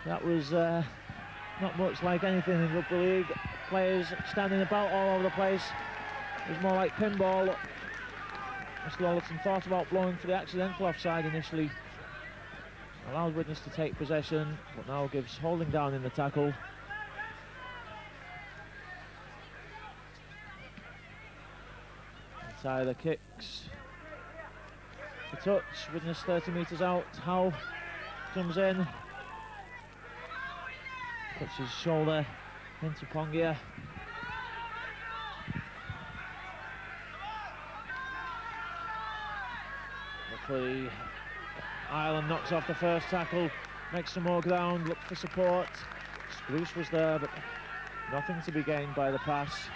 Speaker 1: that was not much like anything in rugby league. Players standing about all over the place. It was more like pinball. Mr. Lollerton thought about blowing for the accidental offside initially. Allowed Widnes to take possession, but now gives holding down in the tackle. Tyler kicks. The touch, Widnes 30 metres out. Howe comes in. Puts his shoulder into Pongia. Luckily, Ireland knocks off the first tackle, makes some more ground, looked for support. Spruce was there, but nothing to be gained by the pass.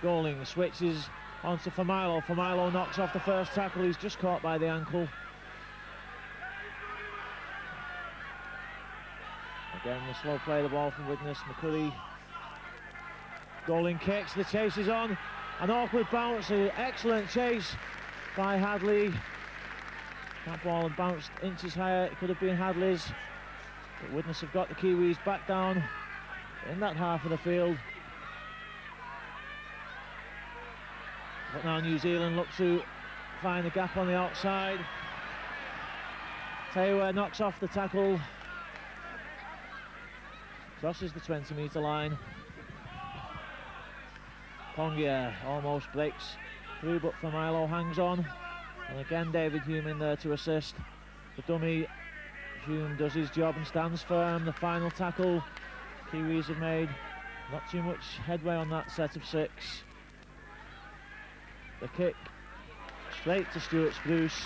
Speaker 1: Golding switches onto Familo. Familo knocks off the first tackle, he's just caught by the ankle. Again, the slow play, the ball from Widnes. McCurry. Golding kicks, the chase is on. An awkward bounce, an excellent chase by Hadley. That ball had bounced inches higher, it could have been Hadley's. But Widnes have got the Kiwis back down in that half of the field. But now New Zealand look to find the gap on the outside. Taylor knocks off the tackle. Crosses the 20-metre line. Pongia almost breaks through, but Familo hangs on. And again, David Hume in there to assist. The dummy, Hume does his job and stands firm. The final tackle Kiwis have made not too much headway on that set of 6. The kick straight to Stuart Spruce.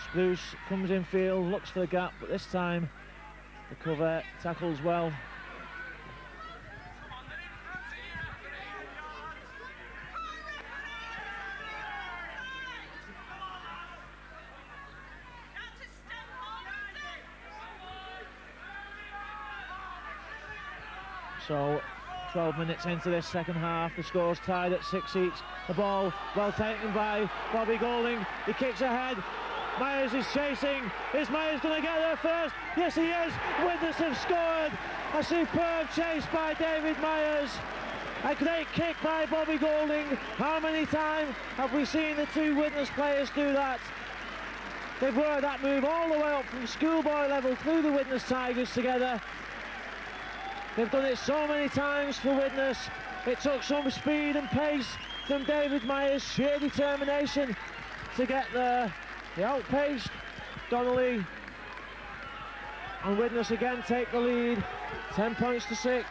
Speaker 1: Spruce comes in field, looks for the gap, but this time the cover tackles well. So 12 minutes into this second half, the score's tied at 6 each. The ball well taken by Bobby Golding. He kicks ahead. Myers is chasing. Is Myers going to get there first? Yes, he is. Widnes have scored. A superb chase by David Myers. A great kick by Bobby Golding. How many times have we seen the two Widnes players do that? They've worked that move all the way up from schoolboy level through the Widnes Tigers together. They've done it so many times for Widnes. It took some speed and pace from David Myers, sheer determination to get there. He outpaced Donnelly, and Widnes again take the lead, 10 points to 6.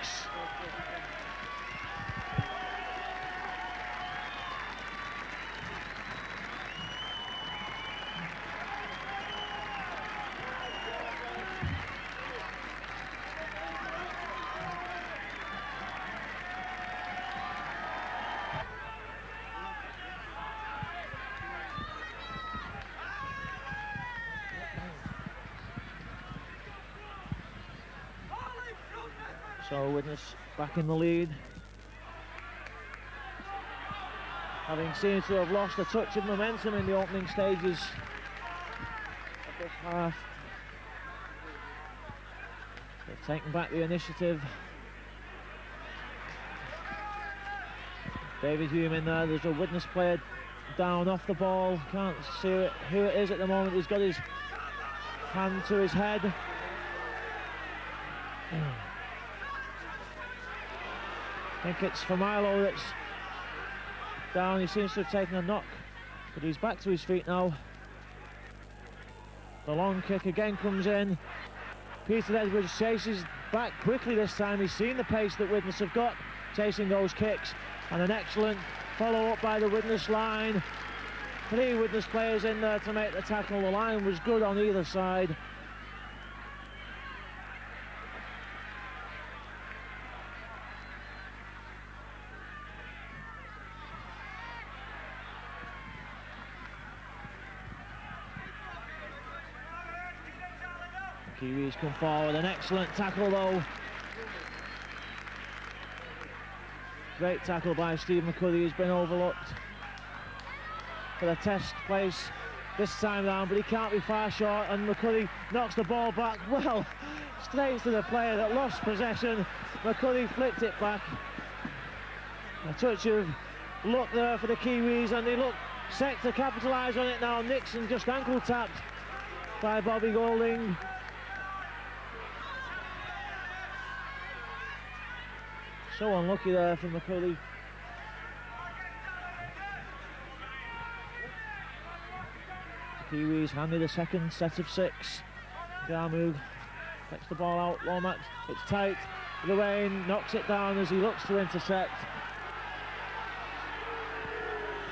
Speaker 1: So Widnes back in the lead, having seemed to have lost a touch of momentum in the opening stages of this half. They've taken back the initiative. David Hume in there. There's a Widnes player down off the ball. Can't see who it is at the moment. He's got his hand to his head. I think it's Familo that's down. He seems to have taken a knock, but he's back to his feet now. The long kick again comes in. Peter Edwards chases back quickly this time. He's seen the pace that Widnes have got chasing those kicks, and an excellent follow-up by the Widnes line. 3 Widnes players in there to make the tackle. The line was good on either side. Kiwis come forward, an excellent tackle though. Great tackle by Steve McCuddy, who's been overlooked for the test place this time round, but he can't be far short, and McCuddy knocks the ball back, well, straight to the player that lost possession. McCuddy flicked it back. A touch of luck there for the Kiwis, and they look set to capitalise on it now. Nixon just ankle tapped by Bobby Golding. So unlucky there for McCuddy. The Kiwis handed a second set of 6. Gamu takes the ball out, Lomax, it's tight. Lewayne knocks it down as he looks to intercept.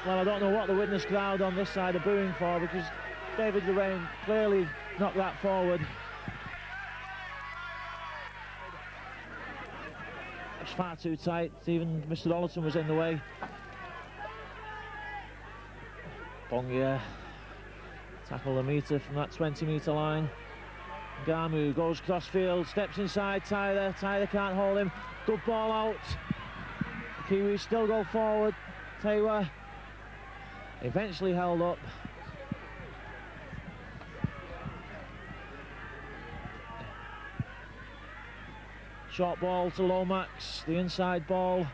Speaker 1: Well, I don't know what the Widnes crowd on this side are booing for, because David Lewayne clearly knocked that forward. It's far too tight. Even Mr. Ollerton was in the way. Bongier tackle the meter from that 20-metre line. Gamu goes cross-field, steps inside Tyler. Tyler can't hold him. Good ball out. The Kiwis still go forward. Taylor eventually held up. Short ball to Lomax, the inside ball.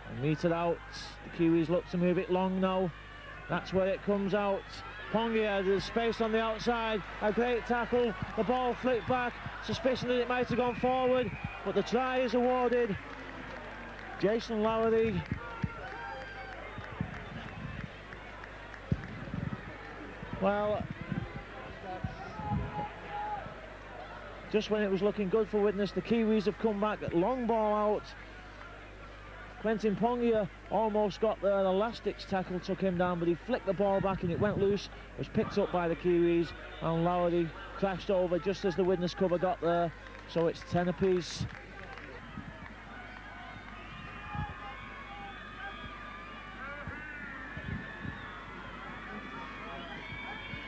Speaker 1: And metered out. The Kiwis look to move it long now. That's where it comes out. Pongia, there's space on the outside. A great tackle. The ball flicked back. Suspicion that it might have gone forward, but the try is awarded. Jason Lowery. Well, just when it was looking good for Widnes, the Kiwis have come back. Long ball out. Quentin Pongia almost got there. The Elastics tackle took him down, but he flicked the ball back and it went loose. It was picked up by the Kiwis, and Lowery crashed over just as the Widnes cover got there. So it's 10 apiece.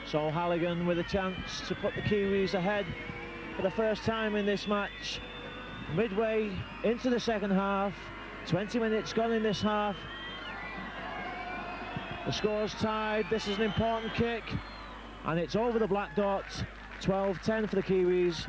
Speaker 1: So Halligan with a chance to put the Kiwis ahead for the first time in this match. Midway into the second half, 20 minutes gone in this half. The score's tied. This is an important kick, and it's over the black dot. 12-10 for the Kiwis.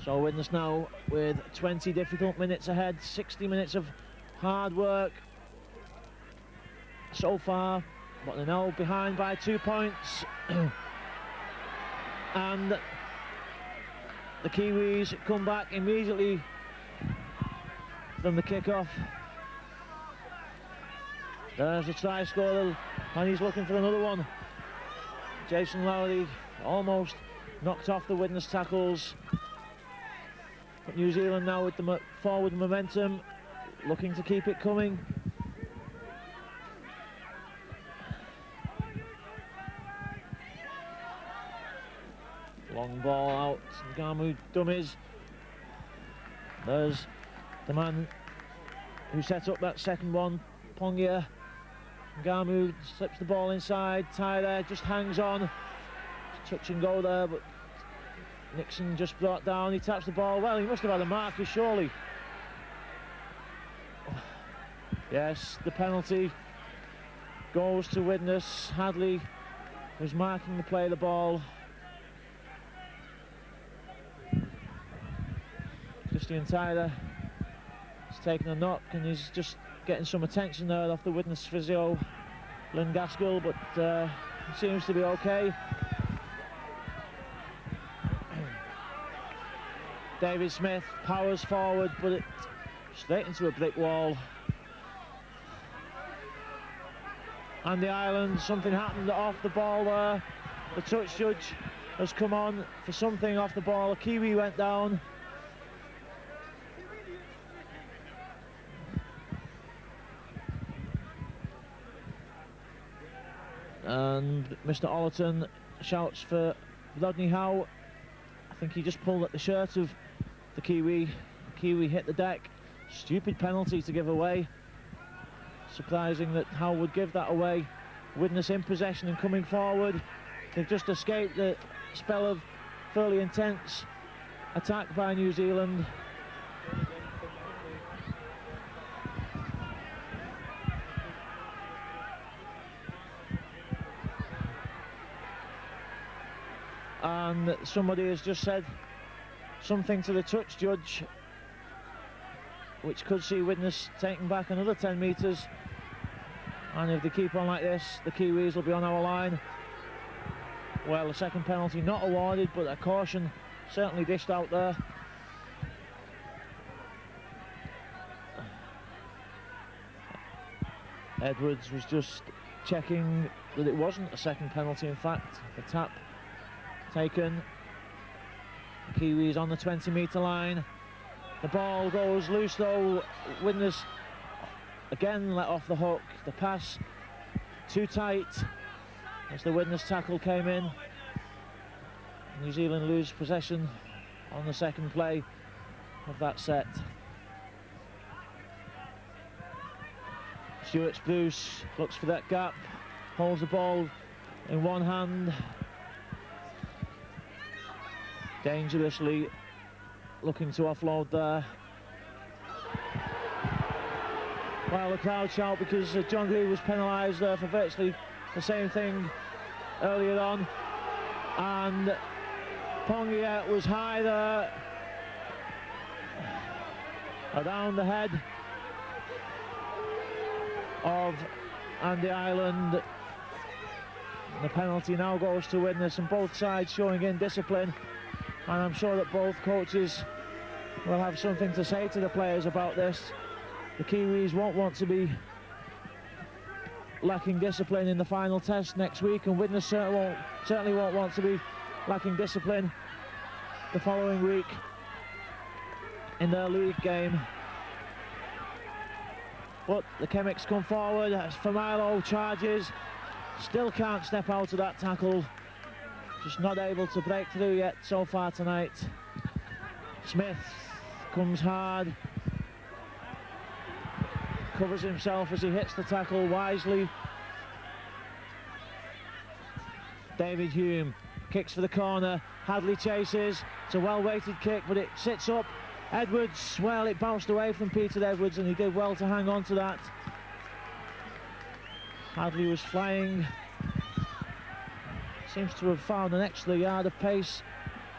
Speaker 1: So Widnes now with 20 difficult minutes ahead, 60 minutes of hard work so far, but they're now behind by 2 points. And the Kiwis come back immediately from the kick-off. There's a try scorer, and he's looking for another one. Jason Lowery almost knocked off the Widnes tackles. But New Zealand now with the forward momentum, looking to keep it coming. Long ball out, Ngamu dummies. There's the man who set up that second one, Pongia. Ngamu slips the ball inside, Tyler just hangs on. Touch and go there, but Nixon just brought down, he taps the ball. Well, he must have had a marker, surely. Yes, the penalty goes to Widnes. Hadley was marking the play of the ball. Christian Tyler has taken a knock and he's just getting some attention there off the Widnes physio, Lynn Gaskell, but he seems to be okay. David Smith powers forward, but it straight into a brick wall. And the Island, something happened off the ball there. The touch judge has come on for something off the ball. A Kiwi went down. And Mr. Ollerton shouts for Rodney Howe. I think he just pulled at the shirt of the Kiwi. Kiwi hit the deck. Stupid penalty to give away. Surprising that Howe would give that away. Widnes in possession and coming forward. They've just escaped the spell of fairly intense attack by New Zealand. And somebody has just said something to the touch judge, which could see Widnes taking back another 10 metres. And if they keep on like this, the Kiwis will be on our line. Well, the second penalty not awarded, but a caution certainly dished out there. Edwards was just checking that it wasn't a second penalty, in fact. The tap taken. The Kiwis on the 20-metre line. The ball goes loose though. Widnes again let off the hook. The pass too tight as the Widnes tackle came in. New Zealand lose possession on the second play of that set. Stuart Spruce looks for that gap, holds the ball in one hand, dangerously looking to offload there. Well, the crowd shout because John Greer was penalised there for virtually the same thing earlier on, and Pongia was high there. around the head of Andy Ireland. The penalty now goes to Widnes, and both sides showing indiscipline, and I'm sure that both coaches will have something to say to the players about this. The Kiwis won't want to be lacking discipline in the final test next week, and Widnes certainly won't want to be lacking discipline the following week in their league game. But the Chemics come forward as Familo charges, still can't step out of that tackle, just not able to break through yet so far tonight. Smith comes hard, covers himself as he hits the tackle wisely. David Hume kicks for the corner, Hadley chases, it's a well-weighted kick but it sits up. Edwards, well, it bounced away from Peter Edwards and he did well to hang on to that. Hadley was flying, seems to have found an extra yard of pace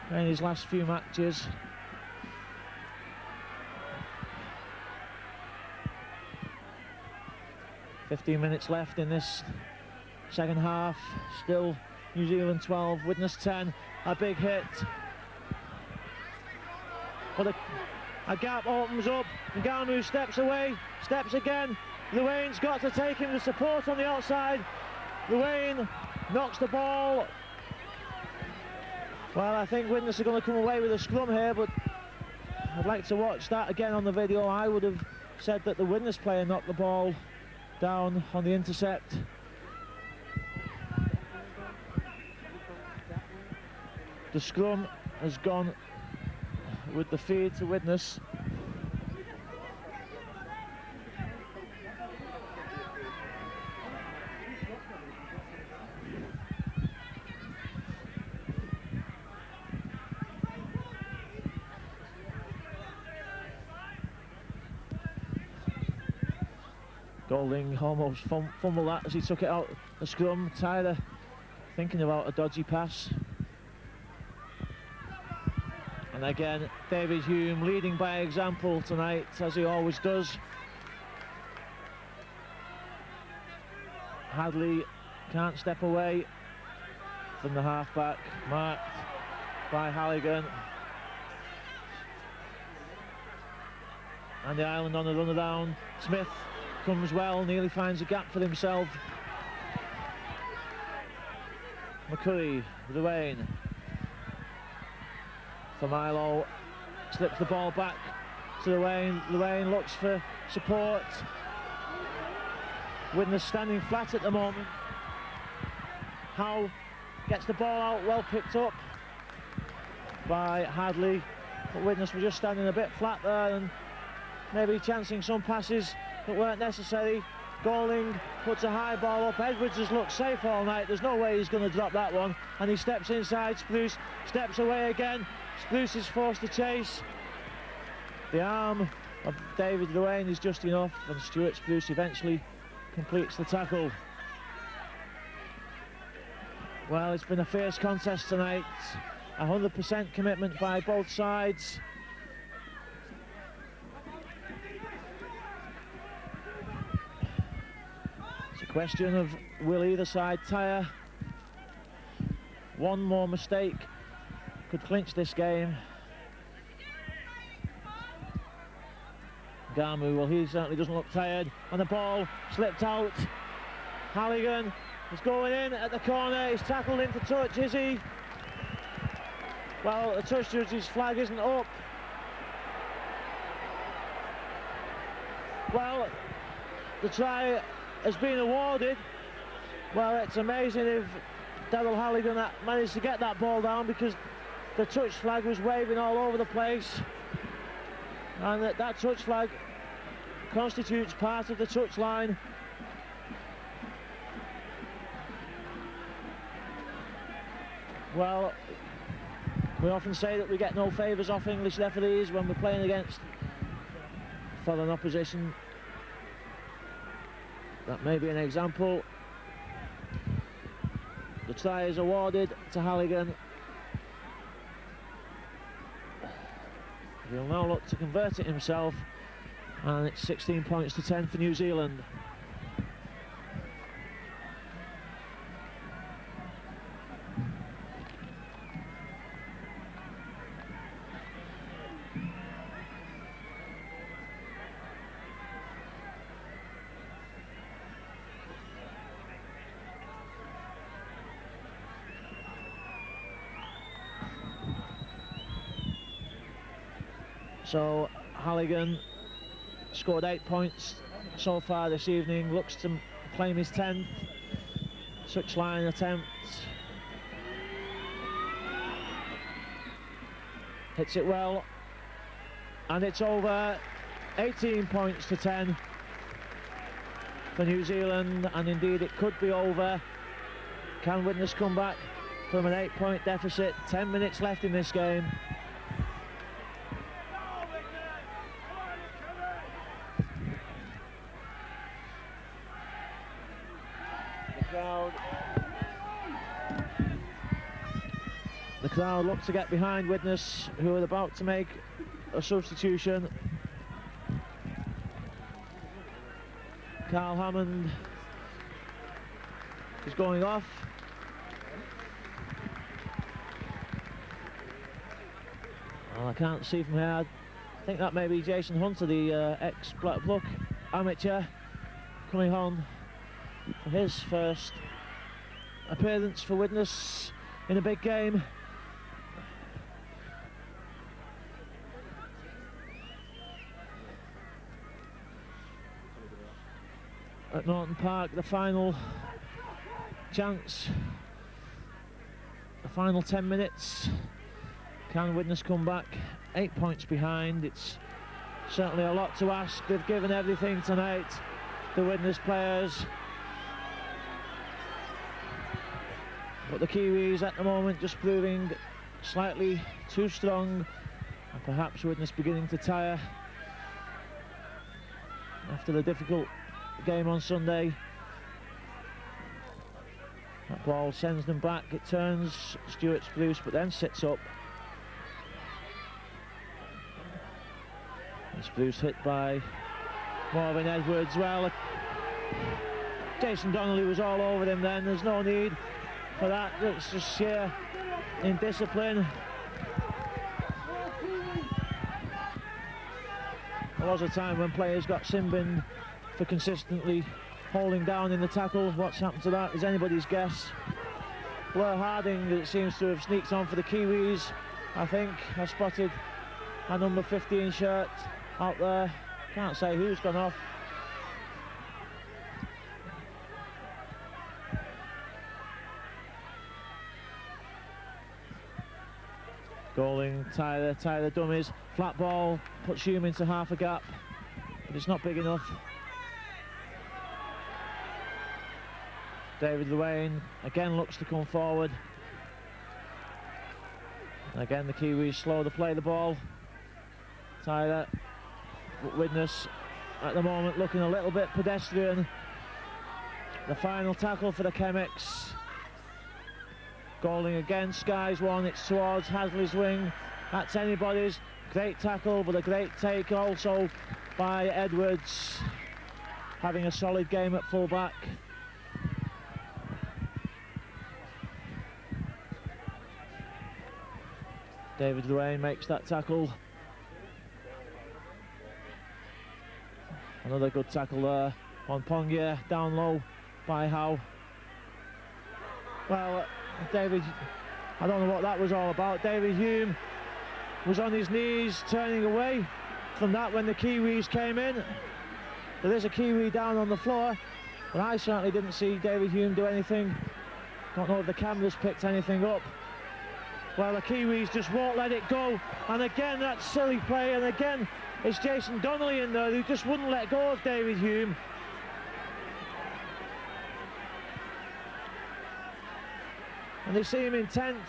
Speaker 1: in his last few matches. "15 minutes left in this second half, still New Zealand 12, Widnes 10, a big hit. But a gap opens up, Ngamu steps away, steps again, Luane's got to take him to support on the outside. Luane knocks the ball. Well, I think Widnes are going to come away with a scrum here, but I'd like to watch that again on the video. I would have said that the Widnes player knocked the ball down on the intercept. The scrum has gone with the feed to Widnes. Golding almost fumbled that as he took it out the scrum. Tyler thinking about a dodgy pass. And again, David Hume leading by example tonight, as he always does. Hadley can't step away from the halfback, marked by Halligan. And the Ireland on the run around. Smith comes well, nearly finds a gap for himself. McCurry, Ruane. Familo slips the ball back to Ruane. Ruane looks for support. Widnes standing flat at the moment. Howe gets the ball out, well picked up by Hadley. But Widnes were just standing a bit flat there and maybe chancing some passes that weren't necessary. Golding puts a high ball up. Edwards has looked safe all night. There's no way he's going to drop that one. And he steps inside. Spruce steps away again. Spruce is forced to chase. The arm of David Ruane is just enough, and Stuart Spruce eventually completes the tackle. Well, it's been a fierce contest tonight. 100% commitment by both sides. It's a question of will either side tire. One more mistake could clinch this game. Gamu, well, he certainly doesn't look tired, and the ball slipped out. Halligan is going in at the corner. He's tackled into touch, is he? Well, the touch judge's flag isn't up. Well, the try has been awarded. Well, it's amazing if Daryl Halligan managed to get that ball down, because the touch flag was waving all over the place, and that touch flag constitutes part of the touch line. Well, we often say that we get no favours off English referees when we're playing against foreign opposition. That may be an example. The try is awarded to Halligan. He'll now look to convert it himself. And it's 16 points to 10 for New Zealand. So Halligan scored 8 points so far this evening, looks to claim his 10th. Switch line attempt. Hits it well. And it's over. 18 points to 10 for New Zealand, and indeed it could be over. Can Widnes come back from an 8-point deficit? 10 minutes left in this game. The crowd look to get behind Widnes, who are about to make a substitution. Carl Hammond is going off. Well, I can't see from here. I think that may be Jason Hunter, the ex-Blackbuck amateur, coming on for his first appearance for Widnes in a big game. At Norton Park, the final chance, the final 10 minutes. Can Widnes come back? 8 points behind. It's certainly a lot to ask. They've given everything tonight, the Widnes players. But the Kiwis at the moment just proving slightly too strong, and perhaps Widnes beginning to tire after the difficult game on Sunday. That ball sends them back. It turns. Stewart Spruce, but then sits up. And Spruce hit by Marvin Edwards. Well, Jason Donnelly was all over him then. There's no need for that. It's just sheer indiscipline. There was a time when players got sin-binned for consistently holding down in the tackle. What's happened to that is anybody's guess. Blair Harding, it seems to have sneaked on for the Kiwis. I think I spotted a number 15 shirt out there. Can't say who's gone off. Goaling, tie the dummies. Flat ball, puts Hume into half a gap, but it's not big enough. David Luane again looks to come forward. And again the Kiwis slow to play the ball. Tyler, Widnes at the moment looking a little bit pedestrian. The final tackle for the Chemics. Goaling again, skies one, it's towards Hasley's wing. That's anybody's. Great tackle, but a great take also by Edwards, having a solid game at full-back. David Luane makes that tackle. Another good tackle there on Pongia, down low by Howe. Well, David, I don't know what that was all about. David Hume was on his knees turning away from that when the Kiwis came in. There is a Kiwi down on the floor, but I certainly didn't see David Hume do anything. Don't know if the cameras picked anything up. Well, the Kiwis just won't let it go, and again that silly play, and again it's Jason Donnelly in there who just wouldn't let go of David Hume. And they seem intent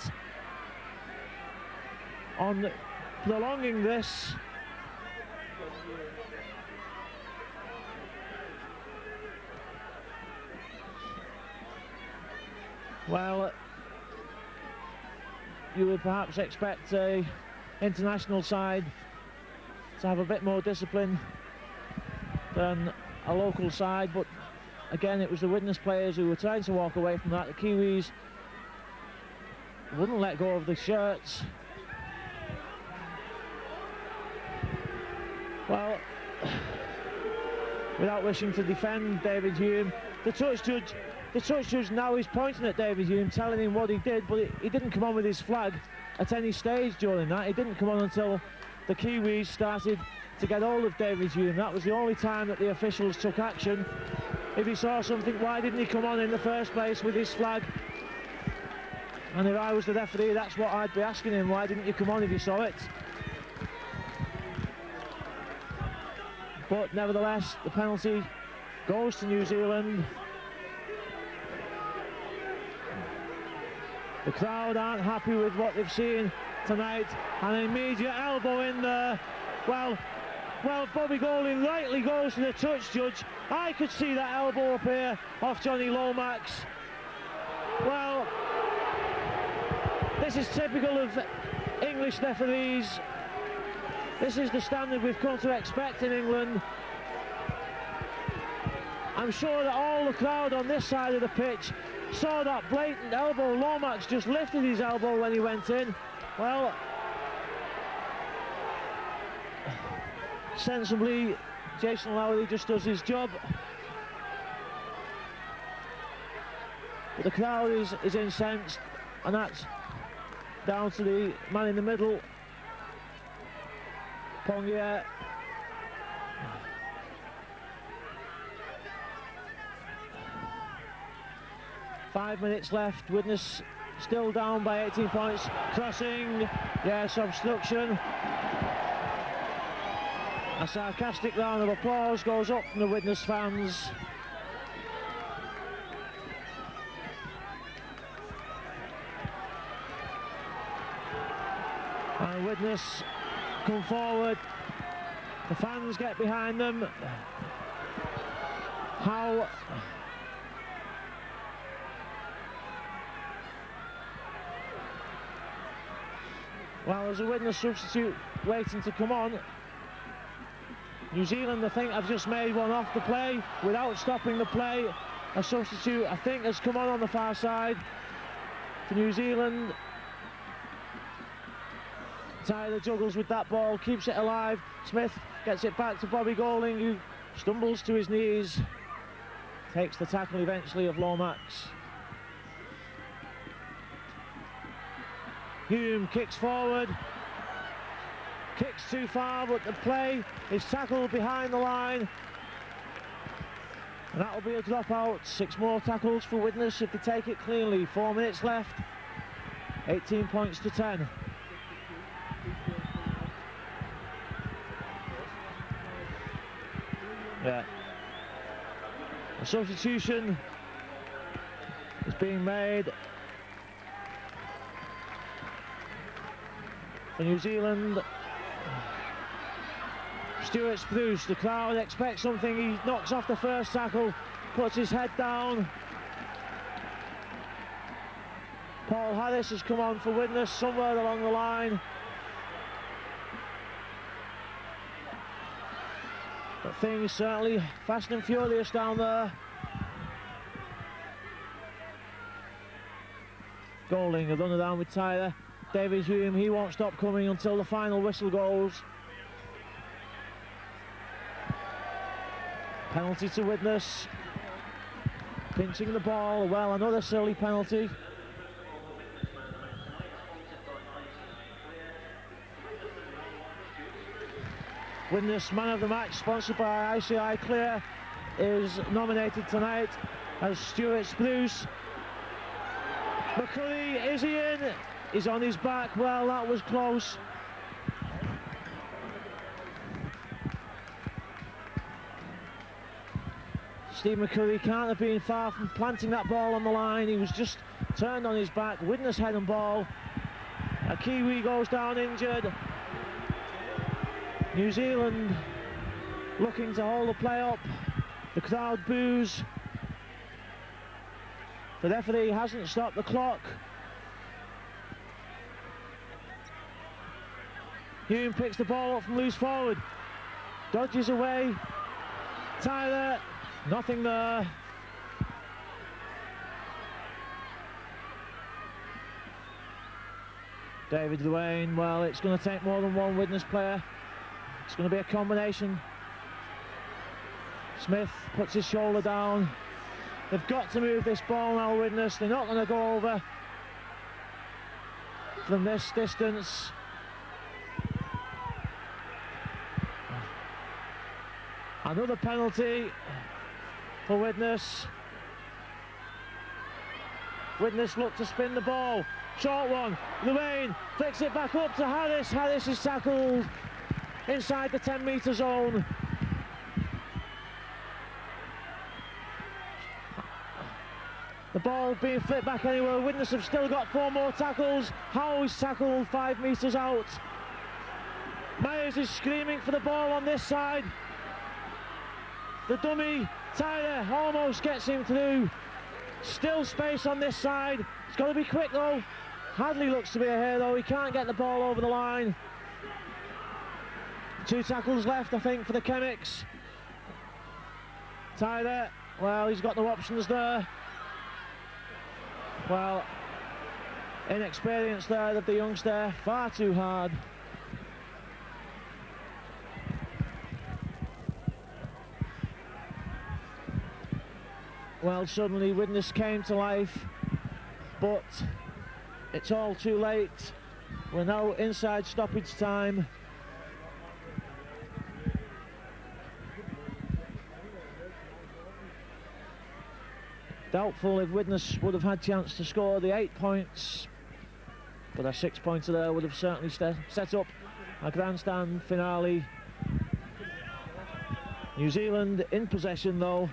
Speaker 1: on prolonging this. Well, you would perhaps expect a international side to have a bit more discipline than a local side, but again it was the Widnes players who were trying to walk away from that. The Kiwis wouldn't let go of the shirts. Well, without wishing to defend David Hume, the touch judge now is pointing at David Hume, telling him what he did, but he didn't come on with his flag at any stage during that. He didn't come on until the Kiwis started to get hold of David Hume. That was the only time that the officials took action. If he saw something, why didn't he come on in the first place with his flag? And if I was the referee, that's what I'd be asking him. Why didn't you come on if you saw it? But nevertheless, the penalty goes to New Zealand. The crowd aren't happy with what they've seen tonight. An immediate elbow in there. Well, Bobby Golding rightly goes to the touch judge. I could see that elbow up here off Johnny Lomax. Well, this is typical of English referees. This is the standard we've come to expect in England. I'm sure that all the crowd on this side of the pitch saw that blatant elbow. Lomax just lifted his elbow when he went in. Well, sensibly, Jason Lowry just does his job. But the crowd is incensed, and that's down to the man in the middle, Pongier. Five minutes left, Widnes still down by 18 points. Crossing, yes, obstruction. A sarcastic round of applause goes up from the Widnes fans. And Widnes come forward. The fans get behind them. How well, there's a Widnes substitute waiting to come on. New Zealand, I think, have just made one off the play without stopping the play. A substitute, I think, has come on the far side for New Zealand. Tyler juggles with that ball, keeps it alive. Smith gets it back to Bobby Golding, who stumbles to his knees. Takes the tackle eventually of Lomax. Hume kicks forward. Kicks too far, but the play is tackled behind the line. And that'll be a dropout. 6 more tackles for Widnes if they take it cleanly. 4 minutes left. 18 points to 10. Yeah. A substitution is being made for New Zealand. Stuart Spruce, the crowd expects something. He knocks off the first tackle, puts his head down. Paul Harris has come on for Widnes somewhere along the line. But things certainly fast and furious down there. Golding, a run around with Tyler. David Hume, he won't stop coming until the final whistle goes. Penalty to Widnes. Pinching the ball, well, another silly penalty. Widnes man of the match, sponsored by ICI Clear, is nominated tonight as Stuart Spruce. McCurry, is he in? He's on his back. Well, that was close. Steve McCurry can't have been far from planting that ball on the line. He was just turned on his back. Widnes head and ball. A Kiwi goes down injured. New Zealand looking to hold the play up. The crowd boos. The referee hasn't stopped the clock. Hume picks the ball up from loose forward. Dodges away. Tyler, nothing there. David Duane, well, it's going to take more than one Widnes player. It's going to be a combination. Smith puts his shoulder down. They've got to move this ball now, Widnes. They're not going to go over from this distance. Another penalty for Widnes. Widnes look to spin the ball. Short one. Duane flicks it back up to Harris. Harris is tackled inside the 10-metre zone. The ball being flipped back anyway. Widnes have still got 4 more tackles. Howe is tackled 5 metres out. Myers is screaming for the ball on this side. The dummy, Tyler, almost gets him through. Still space on this side. It's got to be quick though. Hadley looks to be ahead though. He can't get the ball over the line. 2 tackles left, I think, for the Chemics. Tyler, well, he's got no options there. Well, inexperience there of the youngster, far too hard. Well, suddenly Widnes came to life, but it's all too late. We're now inside stoppage time. Doubtful if Widnes would have had chance to score the 8 points, but a 6-pointer there would have certainly set up a grandstand finale. New Zealand in possession though.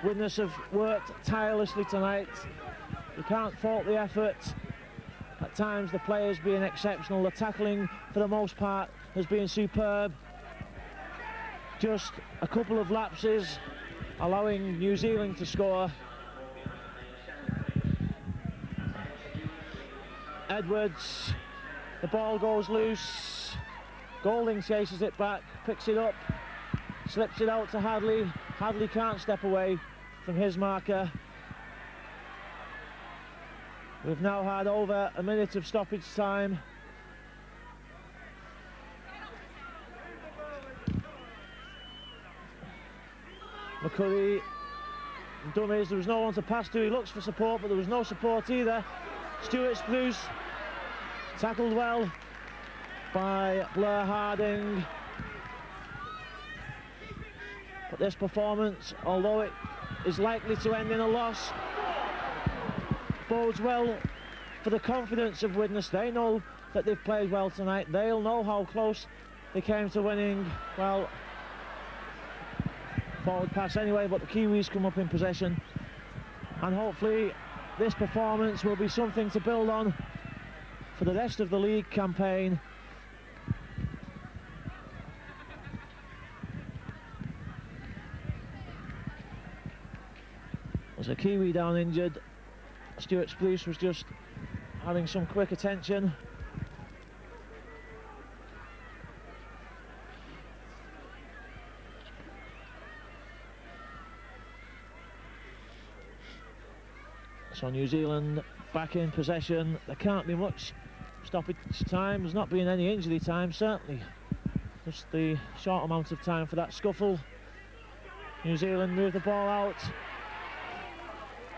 Speaker 1: Widnes have worked tirelessly tonight. You can't fault the effort. At times the players being exceptional. The tackling for the most part has been superb. Just a couple of lapses allowing New Zealand to score. Edwards, the ball goes loose. Golding chases it back, picks it up, slips it out to Hadley. Hadley can't step away from his marker. We've now had over a minute of stoppage time. McCurry, dummies, there was no one to pass to. He looks for support, but there was no support either. Stuart Spruce, tackled well by Blair Harding. But this performance, although it is likely to end in a loss, bodes well for the confidence of Widnes. They know that they've played well tonight. They'll know how close they came to winning. Well, forward pass anyway, but the Kiwis come up in possession, and hopefully this performance will be something to build on for the rest of the league campaign. There's a Kiwi down injured. Stuart Spruce was just having some quick attention. So New Zealand back in possession. There can't be much stoppage time. There's not been any injury time, certainly. Just the short amount of time for that scuffle. New Zealand move the ball out.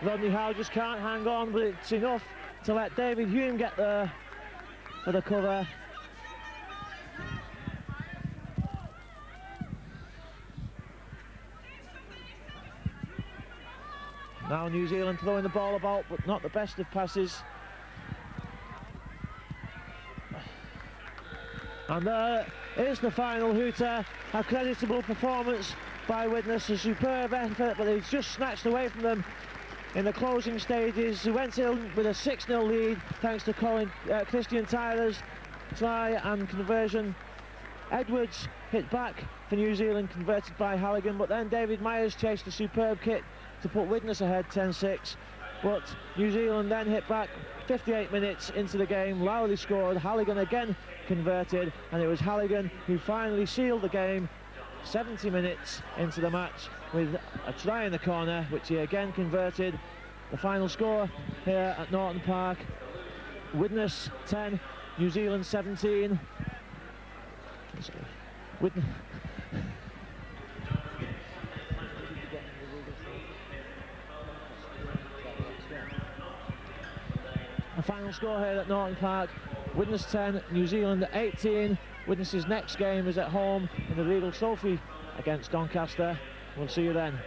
Speaker 1: Rodney Howe just can't hang on, but it's enough to let David Hume get there for the cover. Now New Zealand throwing the ball about, but not the best of passes. And there is the final hooter. A creditable performance by Widnes, a superb effort, but it's just snatched away from them in the closing stages. He went in with a 6-0 lead thanks to Christian Tyler's try and conversion. Edwards hit back for New Zealand, converted by Halligan, but then David Myers chased a superb kick to put Widnes ahead 10-6. but New Zealand then hit back. 58 minutes into the game, Lowry scored, Halligan again converted, and it was Halligan who finally sealed the game 70 minutes into the match with a try in the corner, which he again converted. The final score here at Norton Park: Widnes 10, New Zealand 17. The final score here at Norton Park: Widnes 10, New Zealand 18. Widnes' next game is at home in the Regal Trophy against Doncaster. We'll see you then.